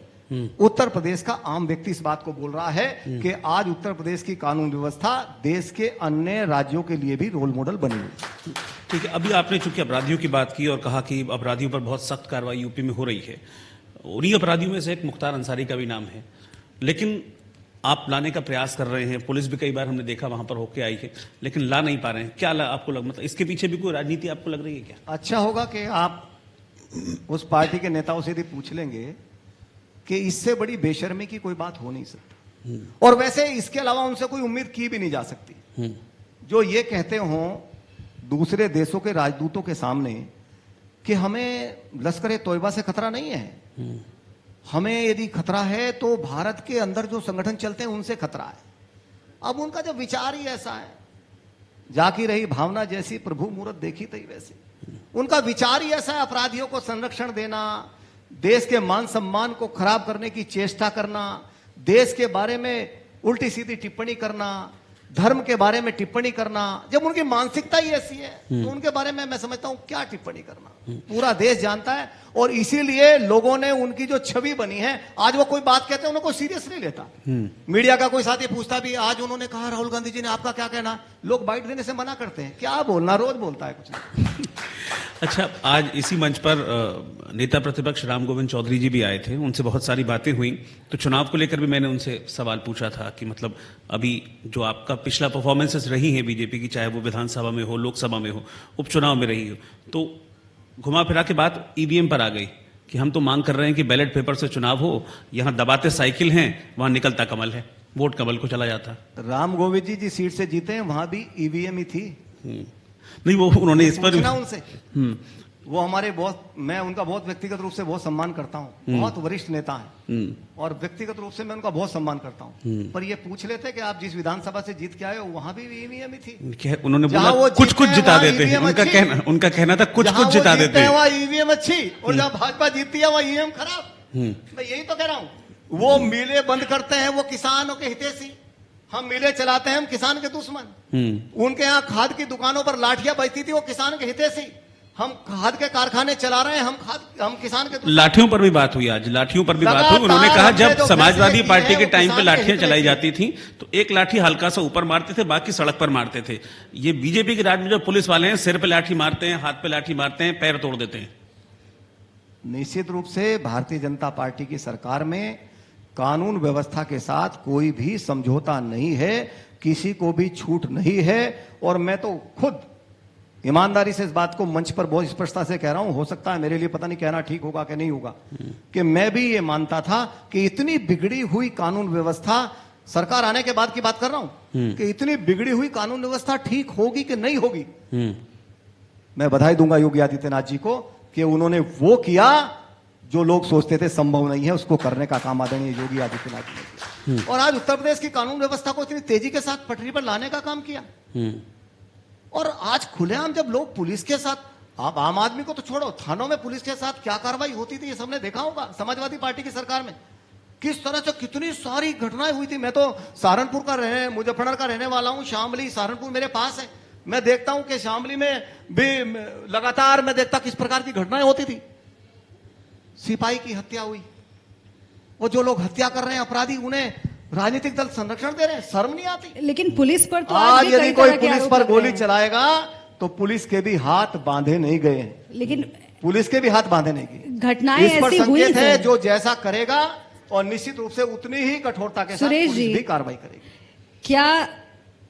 उत्तर प्रदेश का आम व्यक्ति इस बात को बोल रहा है कि आज उत्तर प्रदेश की कानून व्यवस्था देश के अन्य राज्यों के लिए भी रोल मॉडल बनी हुई। ठीक है, अभी आपने चूंकि अपराधियों की बात की और कहा कि अपराधियों पर बहुत सख्त कार्रवाई यूपी में हो रही है, उन्हीं अपराधियों में से एक मुख्तार अंसारी का भी नाम है, लेकिन आप लाने का प्रयास कर रहे हैं, पुलिस भी कई बार हमने देखा वहां पर होके आई है, लेकिन ला नहीं पा रहे हैं। क्या आपको मतलब इसके पीछे भी कोई राजनीति आपको लग रही है क्या? अच्छा होगा कि आप उस पार्टी के नेताओं से भी पूछ लेंगे कि इससे बड़ी बेशर्मी की कोई बात हो नहीं सकती, और वैसे इसके अलावा उनसे कोई उम्मीद की भी नहीं जा सकती। जो ये कहते हों दूसरे देशों के राजदूतों के सामने कि हमें लश्कर ए तोयबा से खतरा नहीं है, हमें यदि खतरा है तो भारत के अंदर जो संगठन चलते हैं उनसे खतरा है। अब उनका जब विचार ही ऐसा है, जाकी रही भावना जैसी प्रभु मूरत देखी तई वैसी, उनका विचार ही ऐसा है, अपराधियों को संरक्षण देना, देश के मान सम्मान को खराब करने की चेष्टा करना, देश के बारे में उल्टी सीधी टिप्पणी करना, धर्म के बारे में टिप्पणी करना, जब उनकी मानसिकता ही ऐसी है तो उनके बारे में मैं समझता हूं क्या टिप्पणी करना। पूरा देश जानता है और इसीलिए लोगों ने उनकी जो छवि बनी है, आज वो कोई बात कहते हैं उन्हें कोई सीरियस नहीं लेता। मीडिया का कोई साथी पूछता भी, आज उन्होंने कहा राहुल गांधी जी ने, आपका क्या कहना, लोग बाइट देने से मना करते हैं। क्या बोलना, रोज बोलता है कुछ नहीं। अच्छा, आज इसी मंच पर नेता प्रतिपक्ष राम गोविंद चौधरी जी भी आए थे, उनसे बहुत सारी बातें हुई। तो चुनाव को लेकर भी मैंने उनसे सवाल पूछा था कि मतलब अभी जो आपका पिछला परफॉर्मेंसेस रही हैं बीजेपी की, चाहे वो विधानसभा में हो, लोकसभा में हो, उपचुनाव में रही हो, तो घुमा फिरा के बात ईवीएम पर आ गई कि हम तो मांग कर रहे हैं कि बैलेट पेपर से चुनाव हो, यहां दबाते साइकिल हैं, वहां निकलता कमल है, वोट कमल को चला जाता। राम गोविंद जी जिस सीट से जीते हैं वहां भी ईवीएम ही थी। नहीं, वो उन्होंने इस पर पूछना उनसे। वो हमारे बहुत, मैं उनका बहुत व्यक्तिगत रूप से बहुत सम्मान करता हूँ, बहुत वरिष्ठ नेता हैं और व्यक्तिगत रूप से मैं उनका बहुत सम्मान करता हूँ। पर ये पूछ लेते कि आप जिस विधानसभा से जीत के आए हो वहां भी ईवीएम ही थी। उन्होंने बोला कुछ कुछ जिता देते हैं, उनका कहना था कुछ कुछ जिता देते हैं, वहां ईवीएम अच्छी, और जहां भाजपा जीतती है वहां ईवीएम खराब। मैं यही तो कह रहा हूँ। वो मिले बंद करते हैं, वो किसानों के हितैषी, हम मिले चलाते हैं, हम किसान के दुश्मन। उनके यहाँ खाद की दुकानों पर लाठियां बजती थी, वो किसान के हितैषी। हम खाद के कारखाने चला रहे हैं, हम किसान के। लाठियों पर भी बात हुई, आज लाठियों पर भी बात हुई। उन्होंने कहा जब समाजवादी पार्टी के टाइम पे लाठियां चलाई जाती थी तो एक लाठी हल्का सा ऊपर मारते थे, बाकी सड़क पर मारते थे। ये बीजेपी के राज में जो पुलिस वाले हैं, सिर पे लाठी मारते हैं, हाथ पे लाठी मारते हैं, पैर तोड़ देते हैं। निश्चित रूप से भारतीय जनता पार्टी की सरकार में कानून व्यवस्था के साथ कोई भी समझौता नहीं है, किसी को भी छूट नहीं है। और मैं तो खुद ईमानदारी से इस बात को मंच पर बहुत स्पष्टता से कह रहा हूं, हो सकता है मेरे लिए पता नहीं कहना ठीक होगा कि नहीं होगा, कि मैं भी ये मानता था कि इतनी बिगड़ी हुई कानून व्यवस्था, सरकार आने के बाद की बात कर रहा हूं, कि इतनी बिगड़ी हुई कानून व्यवस्था ठीक होगी कि नहीं होगी। मैं बधाई दूंगा योगी आदित्यनाथ जी को कि उन्होंने वो किया जो लोग सोचते थे संभव नहीं है, उसको करने का काम आदरणीय योगी आदित्यनाथ जी ने किया। और आज उत्तर प्रदेश की कानून व्यवस्था को इतनी तेजी के साथ पटरी पर लाने का काम किया। और आज खुलेआम जब लोग पुलिस के साथ, आप आम आदमी को तो छोड़ो, थानों में पुलिस के साथ क्या कार्रवाई होती थी ये सबने देखा होगा। समाजवादी पार्टी की सरकार में किस तरह से कितनी सारी घटनाएं हुई थी। मैं तो सहारनपुर का मुजफ्फरनगर का रहने वाला हूं, शामली सहारनपुर मेरे पास है। मैं देखता हूं कि शामली में भी लगातार मैं देखता किस प्रकार की घटनाएं होती थी। सिपाही की हत्या हुई, वो जो लोग हत्या कर रहे हैं अपराधी, उन्हें राजनीतिक दल संरक्षण दे रहे हैं, शर्म नहीं आती। लेकिन पुलिस पर तो आज भी यदि कई कोई तरह के पुलिस आरोप पर लग गोली रहे हैं। चलाएगा तो पुलिस के भी हाथ बांधे नहीं गए हैं, लेकिन पुलिस के भी हाथ बांधे नहीं गए। घटनाएं इस पर ऐसी हुई संकेत है हैं। जो जैसा करेगा और निश्चित रूप से उतनी ही कठोरता के साथ सुरेश पुलिस जी, भी कार्रवाई करेगी। क्या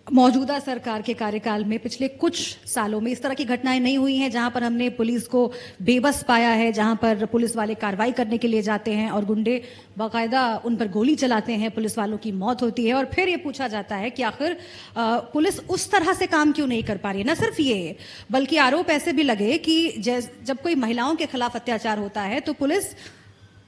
मौजूदा सरकार के कार्यकाल में पिछले कुछ सालों में इस तरह की घटनाएं नहीं हुई हैं जहां पर हमने पुलिस को बेबस पाया है, जहां पर पुलिस वाले कार्रवाई करने के लिए जाते हैं और गुंडे बाकायदा उन पर गोली चलाते हैं, पुलिस वालों की मौत होती है और फिर ये पूछा जाता है कि आखिर पुलिस उस तरह से काम क्यों नहीं कर पा रही है। न सिर्फ ये, बल्कि आरोप ऐसे भी लगे कि जब कोई महिलाओं के खिलाफ अत्याचार होता है तो पुलिस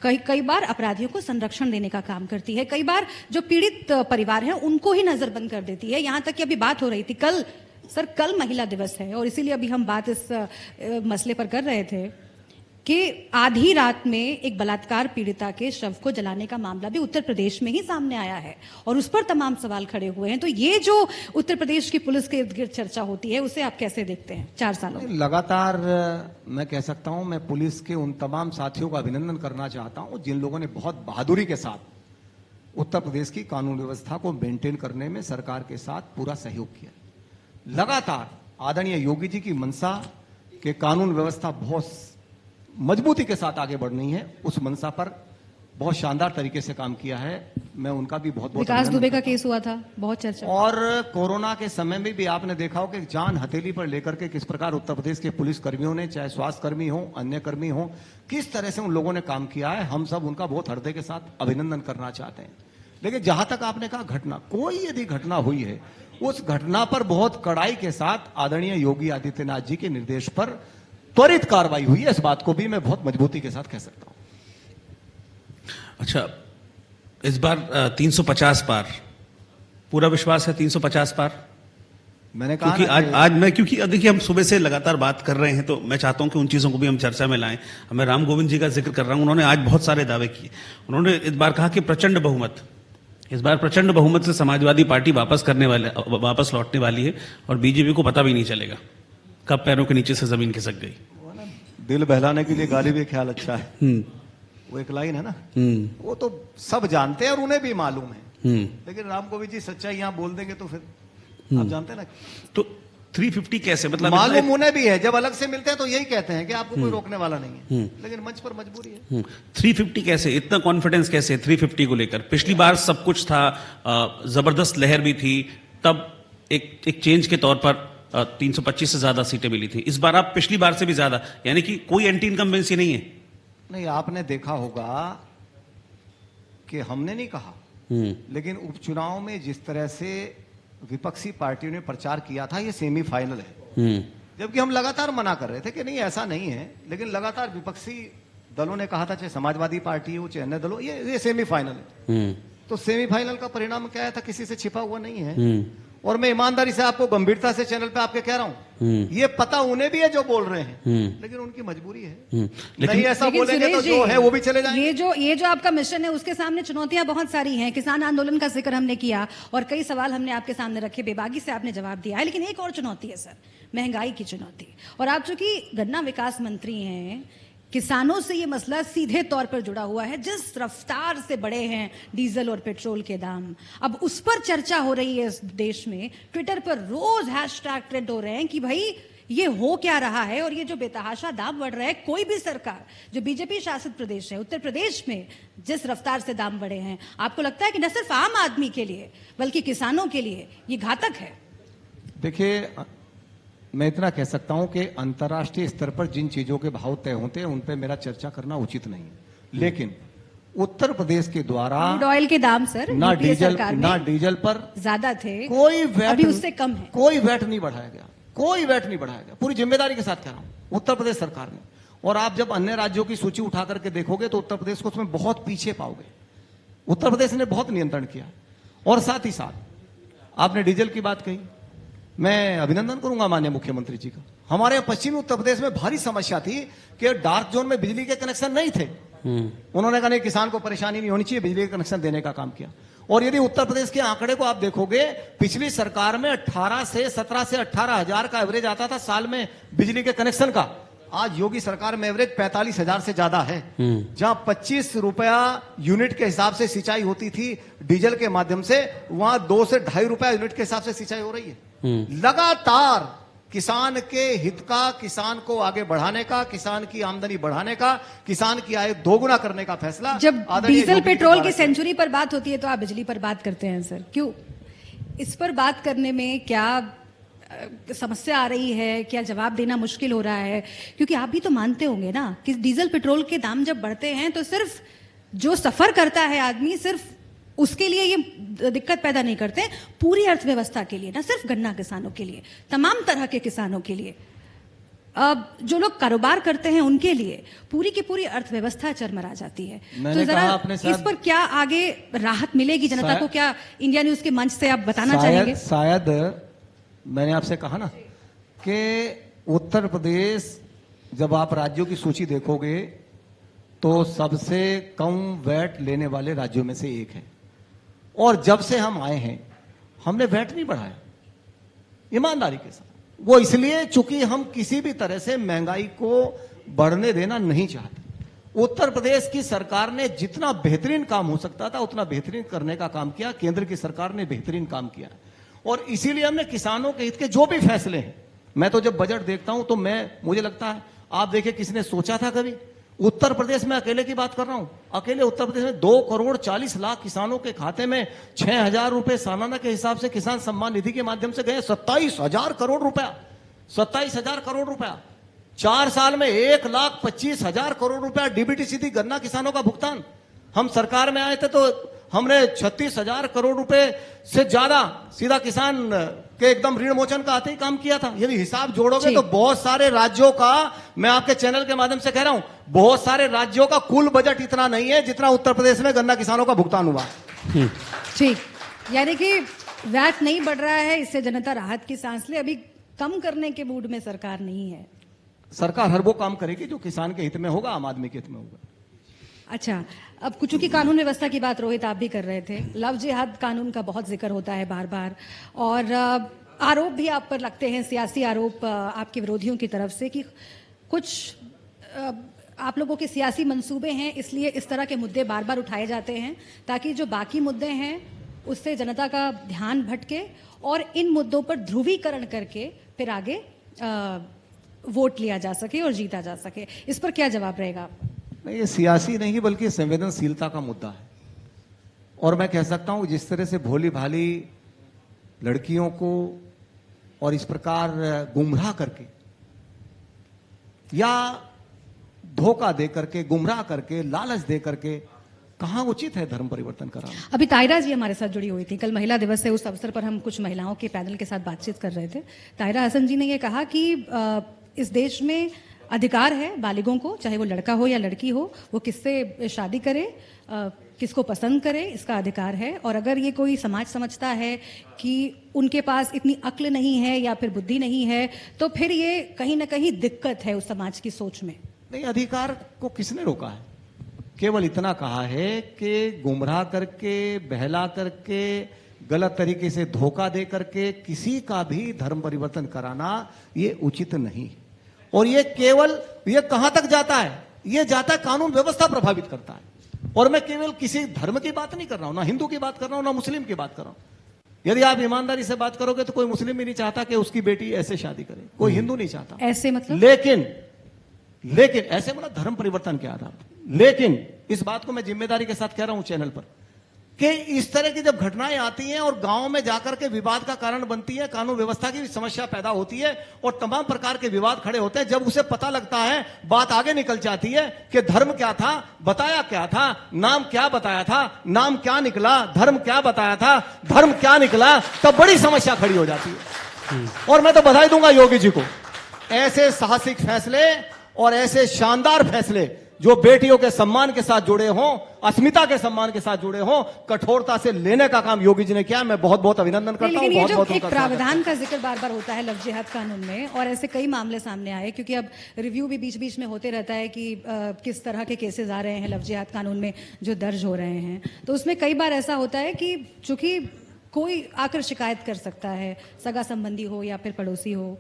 कई बार अपराधियों को संरक्षण देने का काम करती है, कई बार जो पीड़ित परिवार हैं उनको ही नजरबंद कर देती है। यहां तक कि अभी बात हो रही थी कल महिला दिवस है और इसीलिए अभी हम बात इस मसले पर कर रहे थे कि आधी रात में एक बलात्कार पीड़िता के शव को जलाने का मामला भी उत्तर प्रदेश में ही सामने आया है और उस पर तमाम सवाल खड़े हुए हैं। तो ये जो उत्तर प्रदेश की पुलिस के इर्द गिर्द चर्चा होती है उसे आप कैसे देखते हैं 4 सालों में? लगातार मैं कह सकता हूं, मैं पुलिस के उन तमाम साथियों का अभिनंदन करना चाहता हूं जिन लोगों ने बहुत बहादुरी के साथ उत्तर प्रदेश की कानून व्यवस्था को मेंटेन करने में सरकार के साथ पूरा सहयोग किया। लगातार आदरणीय योगी जी की मंशा के कानून व्यवस्था बहुत मजबूती के साथ आगे बढ़नी है, उस मंशा पर बहुत शानदार तरीके से काम किया है। मैं उनका भी बहुत बहुत विकास दुबे का केस हुआ था, बहुत चर्चा। और कोरोना के समय में भी आपने देखा हो कि जान हथेली पर लेकर के किस प्रकार उत्तर प्रदेश के पुलिस कर्मियों ने, चाहे स्वास्थ्य कर्मी हो, अन्य कर्मी हो, किस तरह से उन लोगों ने काम किया है। हम सब उनका बहुत हृदय के साथ अभिनंदन करना चाहते हैं। लेकिन जहां तक आपने कहा घटना, कोई यदि घटना हुई है, उस घटना पर बहुत कड़ाई के साथ आदरणीय योगी आदित्यनाथ जी के निर्देश पर त्वरित कार्रवाई हुई है। इस बात को भी मैं बहुत मजबूती के साथ कह सकता हूं। अच्छा, इस बार 350 पार पूरा विश्वास है? 350 पार मैंने कहा क्योंकि आज देखिए हम सुबह से लगातार बात कर रहे हैं तो मैं चाहता हूं कि उन चीजों को भी हम चर्चा में लाएं। मैं राम गोविंद जी का जिक्र कर रहा हूं, उन्होंने आज बहुत सारे दावे किए। उन्होंने इस बार कहा कि प्रचंड बहुमत, इस बार प्रचंड बहुमत से समाजवादी पार्टी वापस लौटने वाली है और बीजेपी को पता भी नहीं चलेगा कब पैरों के नीचे से जमीन खिसक गई। दिल बहलाने के लिए गाली भी ख्याल अच्छा है, वो एक लाइन है ना, वो तो सब जानते हैं और उन्हें भी मालूम है, लेकिन राम गोविंद जी सच्चाई यहां बोल देंगे तो फिर आप जानते हैं ना। तो 350 कैसे, मतलब मालूम उन्हें भी है, जब अलग से मिलते हैं तो यही कहते हैं कि आपको कोई रोकने वाला नहीं है, लेकिन मंच पर मजबूरी है। 350 कैसे, इतना कॉन्फिडेंस कैसे 350 को लेकर? पिछली बार सब कुछ था, जबरदस्त लहर भी थी, तब एक चेंज के तौर पर 325 से ज्यादा सीटें मिली थी। इस बार आप पिछली बार से भी ज्यादा, यानी कि कोई एंटी इनकम्बेंसी नहीं है। नहीं, आपने देखा होगा कि हमने नहीं कहा, लेकिन उपचुनाव में जिस तरह से विपक्षी पार्टियों ने प्रचार किया था ये सेमीफाइनल है, जबकि हम लगातार मना कर रहे थे कि नहीं ऐसा नहीं है, लेकिन लगातार विपक्षी दलों ने कहा था, चाहे समाजवादी पार्टी हो चाहे अन्य दल हो, ये सेमीफाइनल है। तो सेमीफाइनल का परिणाम क्या है था, किसी से छिपा हुआ नहीं है। और मैं ईमानदारी से आपको गंभीरता से चैनल पे आपके कह रहा हूं, ये पता उन्हें भी है जो बोल रहे हैं, लेकिन उनकी मजबूरी है। नहीं ऐसा बोलेंगे तो जो है वो भी चले जाएंगे। ये जो आपका मिशन है उसके सामने चुनौतियां बहुत सारी हैं। किसान आंदोलन का जिक्र हमने किया और कई सवाल हमने आपके सामने रखे, बेबागी से आपने जवाब दिया है, लेकिन एक और चुनौती है सर, महंगाई की चुनौती। और आप चूंकि गन्ना विकास मंत्री हैं, किसानों से ये मसला सीधे तौर पर जुड़ा हुआ है। जिस रफ्तार से बढ़े हैं डीजल और पेट्रोल के दाम, अब उस पर चर्चा हो रही है इस देश में। ट्विटर पर रोज हैशटैग ट्रेंड हो रहे हैं कि भाई ये हो क्या रहा है, और ये जो बेतहाशा दाम बढ़ रहा है, कोई भी सरकार जो बीजेपी शासित प्रदेश है, उत्तर प्रदेश में जिस रफ्तार से दाम बढ़े हैं, आपको लगता है कि न सिर्फ आम आदमी के लिए बल्कि किसानों के लिए ये घातक है? देखिए, मैं इतना कह सकता हूं कि अंतर्राष्ट्रीय स्तर पर जिन चीजों के भाव तय होते हैं उन पे मेरा चर्चा करना उचित नहीं है, लेकिन उत्तर प्रदेश के द्वारा क्रूड ऑयल के दाम सर ना डीजल पर ज्यादा थे, कोई वैट अभी उससे कम है, कोई वैट नहीं बढ़ाया गया, कोई वैट नहीं बढ़ाया गया, पूरी जिम्मेदारी के साथ कह रहा हूं उत्तर प्रदेश सरकार ने। और आप जब अन्य राज्यों की सूची उठा करके देखोगे तो उत्तर प्रदेश को उसमें बहुत पीछे पाओगे। उत्तर प्रदेश ने बहुत नियंत्रण किया। और साथ ही साथ आपने डीजल की बात कही, मैं अभिनंदन करूंगा माननीय मुख्यमंत्री जी का। हमारे पश्चिमी उत्तर प्रदेश में भारी समस्या थी कि डार्क जोन में बिजली के कनेक्शन नहीं थे। उन्होंने कहा नहीं, किसान को परेशानी नहीं होनी चाहिए, बिजली के कनेक्शन देने का काम किया। और यदि उत्तर प्रदेश के आंकड़े को आप देखोगे, पिछली सरकार में 17 से 18 हजार का एवरेज आता था साल में बिजली के कनेक्शन का। आज योगी सरकार में एवरेज 45,000 से ज्यादा है। जहां 25 रुपया यूनिट के हिसाब से सिंचाई होती थी डीजल के माध्यम से, वहां 2 से 2.5 रुपया यूनिट के हिसाब से सिंचाई हो रही है। लगातार किसान के हित का, किसान को आगे बढ़ाने का, किसान की आमदनी बढ़ाने का, किसान की आय दोगुना करने का फैसला। जब डीजल पेट्रोल की सेंचुरी पर बात होती है तो आप बिजली पर बात करते हैं सर, क्यों? इस पर बात करने में क्या समस्या आ रही है, क्या जवाब देना मुश्किल हो रहा है? क्योंकि आप भी तो मानते होंगे ना कि डीजल पेट्रोल के दाम जब बढ़ते हैं तो सिर्फ जो सफर करता है आदमी, सिर्फ उसके लिए ये दिक्कत पैदा नहीं करते, पूरी अर्थव्यवस्था के लिए, ना सिर्फ गन्ना किसानों के लिए, तमाम तरह के किसानों के लिए, अब जो लोग कारोबार करते हैं उनके लिए पूरी की पूरी अर्थव्यवस्था चरमरा जाती है। तो जरा इस पर क्या आगे राहत मिलेगी जनता को? क्या इंडिया न्यूज के मंच से आप बताना चाहेंगे? शायद मैंने आपसे कहा ना कि उत्तर प्रदेश, जब आप राज्यों की सूची देखोगे तो सबसे कम वैट लेने वाले राज्यों में से एक है। और जब से हम आए हैं हमने वैट नहीं बढ़ाया, ईमानदारी के साथ। वो इसलिए चूंकि हम किसी भी तरह से महंगाई को बढ़ने देना नहीं चाहते। उत्तर प्रदेश की सरकार ने जितना बेहतरीन काम हो सकता था उतना बेहतरीन करने का काम किया, केंद्र की सरकार ने बेहतरीन काम किया। और इसीलिए हमने किसानों के हित के जो भी फैसले हैं, मैं तो जब बजट देखता हूं तो मुझे लगता है, आप देखिए किसने सोचा था कभी? उत्तर प्रदेश में अकेले की बात कर रहा हूं, अकेले उत्तर प्रदेश में 2,40,00,000 किसानों के खाते में 6,000 रुपए सालाना के हिसाब से किसान सम्मान निधि के माध्यम से गए। 27,000 करोड़ रुपया, 27,000 करोड़ रुपया। 4 साल में 1,25,000 करोड़ रुपया डीबीटी सीधी गन्ना किसानों का भुगतान। हम सरकार में आए थे तो हमने 36,000 करोड़ रुपए से ज्यादा सीधा किसान के एकदम ऋण मोचन का आते ही काम किया था। यदि हिसाब जोड़ोगे तो बहुत सारे राज्यों का, मैं आपके चैनल के माध्यम से कह रहा हूं, बहुत सारे राज्यों का कुल बजट इतना नहीं है जितना उत्तर प्रदेश में गन्ना किसानों का भुगतान हुआ। ठीक, यानी कि वैट नहीं बढ़ रहा है, इससे जनता राहत की सांस ले, अभी कम करने के मूड में सरकार नहीं है। सरकार हर वो काम करेगी जो किसान के हित में होगा, आम आदमी के हित में होगा। अच्छा, अब चूंकि कानून व्यवस्था की बात रोहित आप भी कर रहे थे, लव जिहाद कानून का बहुत जिक्र होता है बार बार, और आरोप भी आप पर लगते हैं, सियासी आरोप आपके विरोधियों की तरफ से कि कुछ आप लोगों के सियासी मंसूबे हैं, इसलिए इस तरह के मुद्दे बार बार उठाए जाते हैं ताकि जो बाकी मुद्दे हैं उससे जनता का ध्यान भटके और इन मुद्दों पर ध्रुवीकरण करके फिर आगे वोट लिया जा सके और जीता जा सके। इस पर क्या जवाब रहेगा आपका? नहीं, ये सियासी नहीं बल्कि संवेदनशीलता का मुद्दा है। और मैं कह सकता हूं जिस तरह से भोली भाली लड़कियों को और इस प्रकार गुमराह करके या धोखा दे करके, गुमराह करके, लालच दे करके कहां उचित है धर्म परिवर्तन कराना। अभी तायरा जी हमारे साथ जुड़ी हुई थी, कल महिला दिवस है, उस अवसर पर हम कुछ महिलाओं के पैनल के साथ बातचीत कर रहे थे। तायरा हसन जी ने यह कहा कि इस देश में अधिकार है बालिगों को, चाहे वो लड़का हो या लड़की हो, वो किससे शादी करे, किसको पसंद करे, इसका अधिकार है। और अगर ये कोई समाज समझता है कि उनके पास इतनी अक्ल नहीं है या फिर बुद्धि नहीं है, तो फिर ये कहीं ना कहीं दिक्कत है उस समाज की सोच में। नहीं, अधिकार को किसने रोका है? केवल इतना कहा है कि गुमराह करके, बहला करके, गलत तरीके से धोखा दे करके किसी का भी धर्म परिवर्तन कराना ये उचित नहीं। और ये केवल ये कहां तक जाता है? ये जाता है कानून व्यवस्था प्रभावित करता है। और मैं केवल किसी धर्म की बात नहीं कर रहा हूं, ना हिंदू की बात कर रहा हूं, ना मुस्लिम की बात कर रहा हूं। यदि आप ईमानदारी से बात करोगे तो कोई मुस्लिम भी नहीं चाहता कि उसकी बेटी ऐसे शादी करे, कोई हिंदू नहीं चाहता ऐसे, मतलब लेकिन ऐसे मतलब धर्म परिवर्तन के आधार पर। लेकिन इस बात को मैं जिम्मेदारी के साथ कह रहा हूं चैनल पर कि इस तरह की जब घटनाएं आती हैं और गांव में जाकर के विवाद का कारण बनती है, कानून व्यवस्था की समस्या पैदा होती है और तमाम प्रकार के विवाद खड़े होते हैं, जब उसे पता लगता है, बात आगे निकल जाती है कि धर्म क्या था, बताया क्या था, नाम क्या बताया था, नाम क्या निकला, धर्म क्या बताया था, धर्म क्या निकला, तब बड़ी समस्या खड़ी हो जाती है। और मैं तो बधाई दूंगा योगी जी को, ऐसे साहसिक फैसले और ऐसे शानदार फैसले जो बेटियों के सम्मान के साथ जुड़े हों, अस्मिता के सम्मान के साथ जुड़े हों, कठोरता से लेने का काम योगी जी ने किया। मैं बहुत बहुत अभिनंदन करता हूं। बहुत बहुत एक प्रावधान का जिक्र बार बार होता है लव जिहाद कानून में, और ऐसे कई मामले सामने आए, क्योंकि अब रिव्यू भी बीच बीच में होते रहता है कि किस तरह के केसेस आ रहे हैं लव जिहाद कानून में जो दर्ज हो रहे हैं। तो उसमें कई बार ऐसा होता है कि चूंकि कोई आकर शिकायत कर सकता है, सगा संबंधी हो या फिर पड़ोसी हो,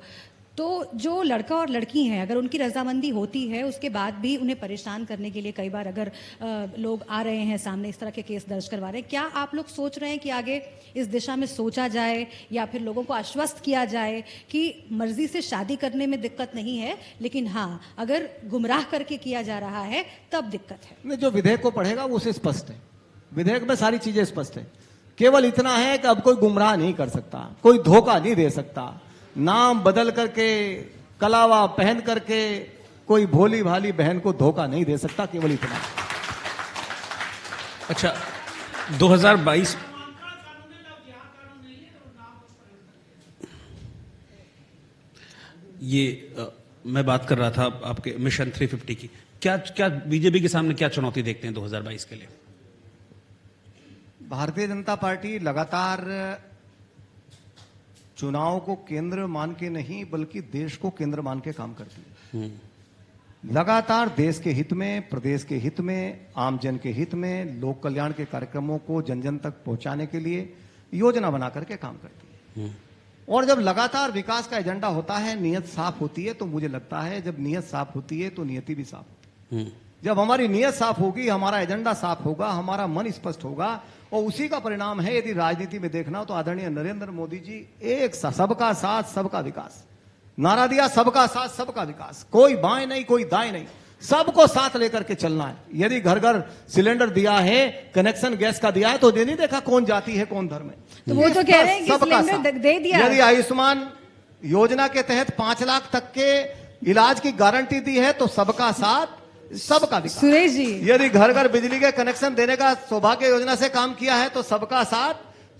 तो जो लड़का और लड़की हैं अगर उनकी रजामंदी होती है उसके बाद भी उन्हें परेशान करने के लिए कई बार अगर लोग आ रहे हैं सामने, इस तरह के केस दर्ज करवा रहे हैं, क्या आप लोग सोच रहे हैं कि आगे इस दिशा में सोचा जाए या फिर लोगों को आश्वस्त किया जाए कि मर्जी से शादी करने में दिक्कत नहीं है, लेकिन हाँ अगर गुमराह करके किया जा रहा है तब दिक्कत है? नहीं, जो विधेयक को पढ़ेगा वो उसे स्पष्ट है, विधेयक में सारी चीजें स्पष्ट है। केवल इतना है कि अब कोई गुमराह नहीं कर सकता, कोई धोखा नहीं दे सकता, नाम बदल करके, कलावा पहन करके कोई भोली भाली बहन को धोखा नहीं दे सकता, केवल इतना। अच्छा, 2022 मैं बात कर रहा था आपके मिशन 350 की। क्या बीजेपी के सामने क्या चुनौती देखते हैं 2022 के लिए? भारतीय जनता पार्टी लगातार चुनाव को केंद्र मान के नहीं बल्कि देश को केंद्र मान के काम करती है। लगातार देश के हित में, प्रदेश के हित में, आम जन के हित में, लोक कल्याण के कार्यक्रमों को जन जन तक पहुंचाने के लिए योजना बना करके काम करती है। और जब लगातार विकास का एजेंडा होता है, नियत साफ होती है, तो मुझे लगता है जब नियत साफ होती है तो नियति भी साफ होती है। जब हमारी नियत साफ होगी, हमारा एजेंडा साफ होगा, हमारा मन स्पष्ट होगा, और उसी का परिणाम है यदि राजनीति में देखना हो तो आदरणीय नरेंद्र मोदी जी एक सबका साथ सबका विकास नारा दिया, सबका साथ सबका विकास, कोई बाएं नहीं कोई दाएं नहीं, सबको साथ लेकर के चलना है। यदि घर घर सिलेंडर दिया है, कनेक्शन गैस का दिया है, तो ये नहीं देखा कौन जाति है कौन धर्म है, तो वो तो कह रहे हैं कि सिलेंडर दे दिया। यदि आयुष्मान योजना के तहत 5 लाख तक के इलाज की गारंटी दी है तो सबका साथ सबका विकास। सुरेश जी, यदि घर घर बिजली के कनेक्शन देने का सौभाग्य योजना से काम किया है तो सबका साथ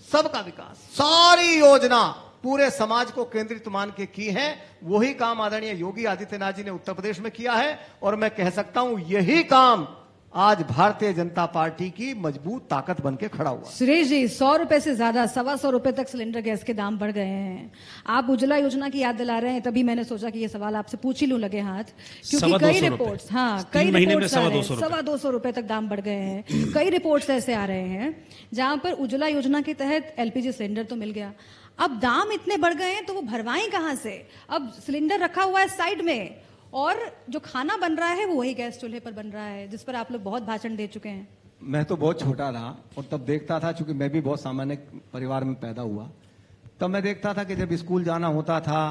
सबका विकास। सारी योजना पूरे समाज को केंद्रित मान के की है। वही काम आदरणीय योगी आदित्यनाथ जी ने उत्तर प्रदेश में किया है, और मैं कह सकता हूं यही काम आज भारतीय जनता पार्टी की मजबूत ताकत बन के खड़ा हुआ। सुरेश जी, 100 रुपए से ज्यादा 125 रुपए तक सिलेंडर गैस के दाम बढ़ गए हैं। आप उज्ज्वला योजना की याद दिला रहे हैं, तभी मैंने सोचा कि ये सवाल आपसे पूछ ही लूं लगे हाथ, क्योंकि कई रिपोर्ट्स, कई रिपोर्ट्स आ रहे हैं, 225 रुपए तक दाम बढ़ गए हैं। कई रिपोर्ट्स ऐसे आ रहे हैं जहां पर उज्ज्वला योजना के तहत एलपीजी सिलेंडर तो मिल गया, अब दाम इतने बढ़ गए हैं तो वो भरवाएं कहां से? अब सिलेंडर रखा हुआ है साइड में और जो खाना बन रहा है वो वही गैस चूल्हे पर बन रहा है, जिस पर आप लोग बहुत भाषण दे चुके हैं। मैं तो बहुत छोटा था और तब देखता था, चूंकि मैं भी बहुत सामान्य परिवार में पैदा हुआ, तब मैं देखता था कि जब स्कूल जाना होता था,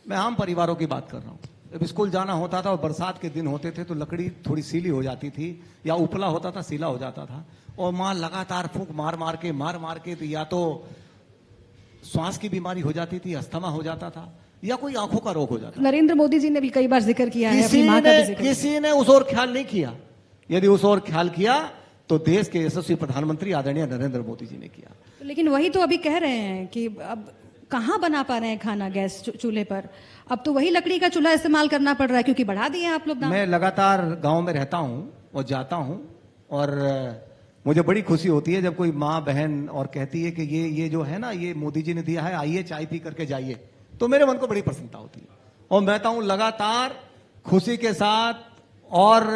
मैं आम परिवारों की बात कर रहा हूँ, जब स्कूल जाना होता था और बरसात के दिन होते थे तो लकड़ी थोड़ी सीली हो जाती थी या उपला होता था, सीला हो जाता था, और माँ लगातार फूंक मार मार के तो या तो श्वास की बीमारी हो जाती थी, अस्थमा हो जाता था, या कोई आंखों का रोग हो जाता था। नरेंद्र मोदी जी ने भी कई बार जिक्र किया है, अपनी मां का भी जिक्र किसी ने उस ओर ख्याल नहीं किया। यदि उस ओर ख्याल किया तो देश के यशस्वी प्रधानमंत्री आदरणीय नरेंद्र मोदी जी ने किया। लेकिन वही तो अभी कह रहे हैं कि अब कहां बना पा रहे हैं खाना गैस चूल्हे पर, अब तो वही लकड़ी का चूल्हा इस्तेमाल करना पड़ रहा है, क्योंकि बढ़ा दिए आप लोग दाम। मैं लगातार गांव में रहता हूं और जाता हूं और मुझे बड़ी खुशी होती है जब कोई माँ बहन और कहती है कि ये जो है ना, ये मोदी जी ने दिया है, आइए चाय पी करके जाइए, तो मेरे मन को बड़ी प्रसन्नता होती है। और मैं तो लगातार खुशी के साथ, और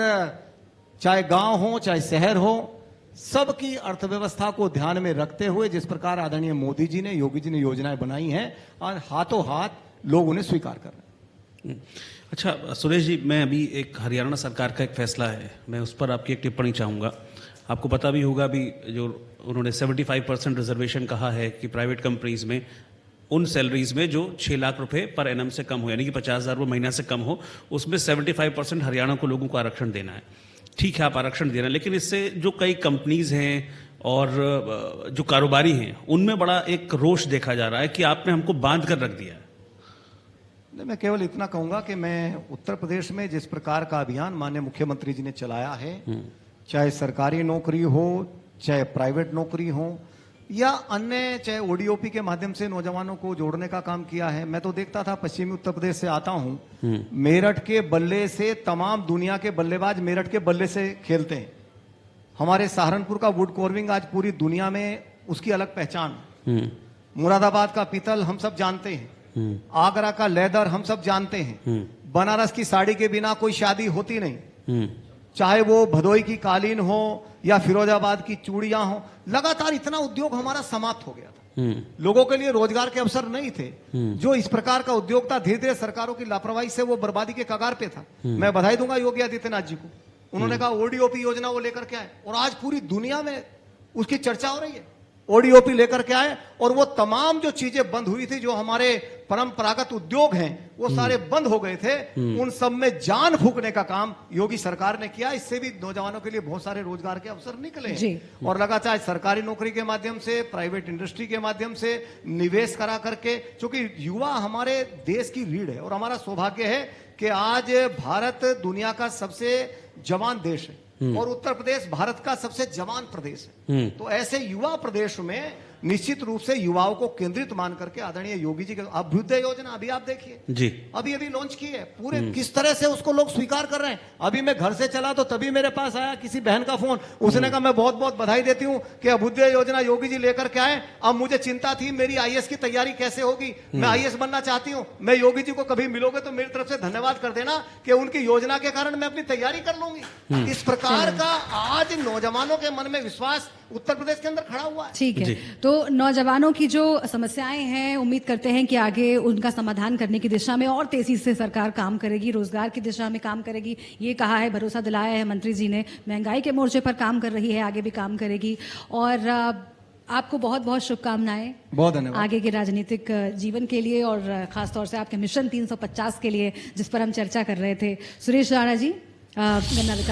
चाहे गांव हो चाहे शहर हो, सबकी अर्थव्यवस्था को ध्यान में रखते हुए जिस प्रकार आदरणीय मोदी जी ने, योगी जी ने योजनाएं बनाई हैं, और हाथों हाथ लोग उन्हें स्वीकार कर रहे हैं। अच्छा सुरेश जी, मैं अभी एक हरियाणा सरकार का एक फैसला है, मैं उस पर आपकी एक टिप्पणी चाहूँगा। आपको पता भी होगा अभी जो उन्होंने 75% रिजर्वेशन कहा है कि प्राइवेट कंपनीज में उन सैलरीज में जो 6 लाख रुपए पर एनम से कम हो, यानी कि 50,000 रुपये महीना से कम हो, उसमें 75% हरियाणा को लोगों को आरक्षण देना है। ठीक है, आप आरक्षण दे रहे हैं, लेकिन इससे जो कई कंपनीज हैं और जो कारोबारी हैं उनमें बड़ा एक रोष देखा जा रहा है कि आपने हमको बांध कर रख दिया है। मैं केवल इतना कहूंगा कि मैं उत्तर प्रदेश में जिस प्रकार का अभियान माननीय मुख्यमंत्री जी ने चलाया है, चाहे सरकारी नौकरी हो चाहे प्राइवेट नौकरी हो या अन्य, चाहे ओडीओपी के माध्यम से नौजवानों को जोड़ने का काम किया है। मैं तो देखता था, पश्चिमी उत्तर प्रदेश से आता हूं, मेरठ के बल्ले से तमाम दुनिया के बल्लेबाज मेरठ के बल्ले से खेलते हैं। हमारे सहारनपुर का वुड कोर्विंग आज पूरी दुनिया में उसकी अलग पहचान। मुरादाबाद का पीतल हम सब जानते हैं, आगरा का लेदर हम सब जानते हैं, बनारस की साड़ी के बिना कोई शादी होती नहीं, चाहे वो भदोई की कालीन हो या फिरोजाबाद की चूड़ियां हो। लगातार इतना उद्योग हमारा समाप्त हो गया था, लोगों के लिए रोजगार के अवसर नहीं थे। जो इस प्रकार का उद्योग था, धीरे धीरे सरकारों की लापरवाही से वो बर्बादी के कगार पे था। मैं बधाई दूंगा योगी आदित्यनाथ जी को, उन्होंने कहा ओडीओपी योजना वो लेकर के आए और आज पूरी दुनिया में उसकी चर्चा हो रही है। ओडीओपी लेकर के आए और वो तमाम जो चीजें बंद हुई थी, जो हमारे परंपरागत उद्योग हैं वो सारे बंद हो गए थे, उन सब में जान फूंकने का काम योगी सरकार ने किया। इससे भी नौजवानों के लिए बहुत सारे रोजगार के अवसर निकले हैं। और लगातार सरकारी नौकरी के माध्यम से, प्राइवेट इंडस्ट्री के माध्यम से निवेश करा करके, क्योंकि युवा हमारे देश की रीढ़ है और हमारा सौभाग्य है कि आज भारत दुनिया का सबसे जवान देश है और उत्तर प्रदेश भारत का सबसे जवान प्रदेश है। तो ऐसे युवा प्रदेश में निश्चित रूप से युवाओं को केंद्रित मान करके आदरणीय योगी जी के अभ्युदय योजना अभी आप देखिए जी, अभी लॉन्च की है, पूरे किस तरह से उसको लोग स्वीकार कर रहे हैं। अभी मैं घर से चला तो तभी मेरे पास आया किसी बहन का फोन, उसने कहा मैं बहुत बहुत बधाई देती हूं कि अभ्युदय योजना योगी जी लेकर के आए। अब मुझे चिंता थी मेरी आईएएस की तैयारी कैसे होगी, मैं आईएएस बनना चाहती हूं। मैं योगी जी को कभी मिलोगे तो मेरी तरफ से धन्यवाद कर देना कि उनकी योजना के कारण मैं अपनी तैयारी कर लूंगी। इस प्रकार का आज नौजवानों के मन में विश्वास उत्तर प्रदेश के अंदर खड़ा हुआ है। ठीक है, तो नौजवानों की जो समस्याएं हैं, उम्मीद करते हैं कि आगे उनका समाधान करने की दिशा में और तेजी से सरकार काम करेगी, रोजगार की दिशा में काम करेगी। ये कहा है, भरोसा दिलाया है मंत्री जी ने। महंगाई के मोर्चे पर काम कर रही है, आगे भी काम करेगी। और आपको बहुत बहुत शुभकामनाएं, बहुत धन्यवाद आगे के राजनीतिक जीवन के लिए और खासतौर से आपके मिशन 350 के लिए, जिस पर हम चर्चा कर रहे थे। सुरेश राणा जी, गन्ना विकास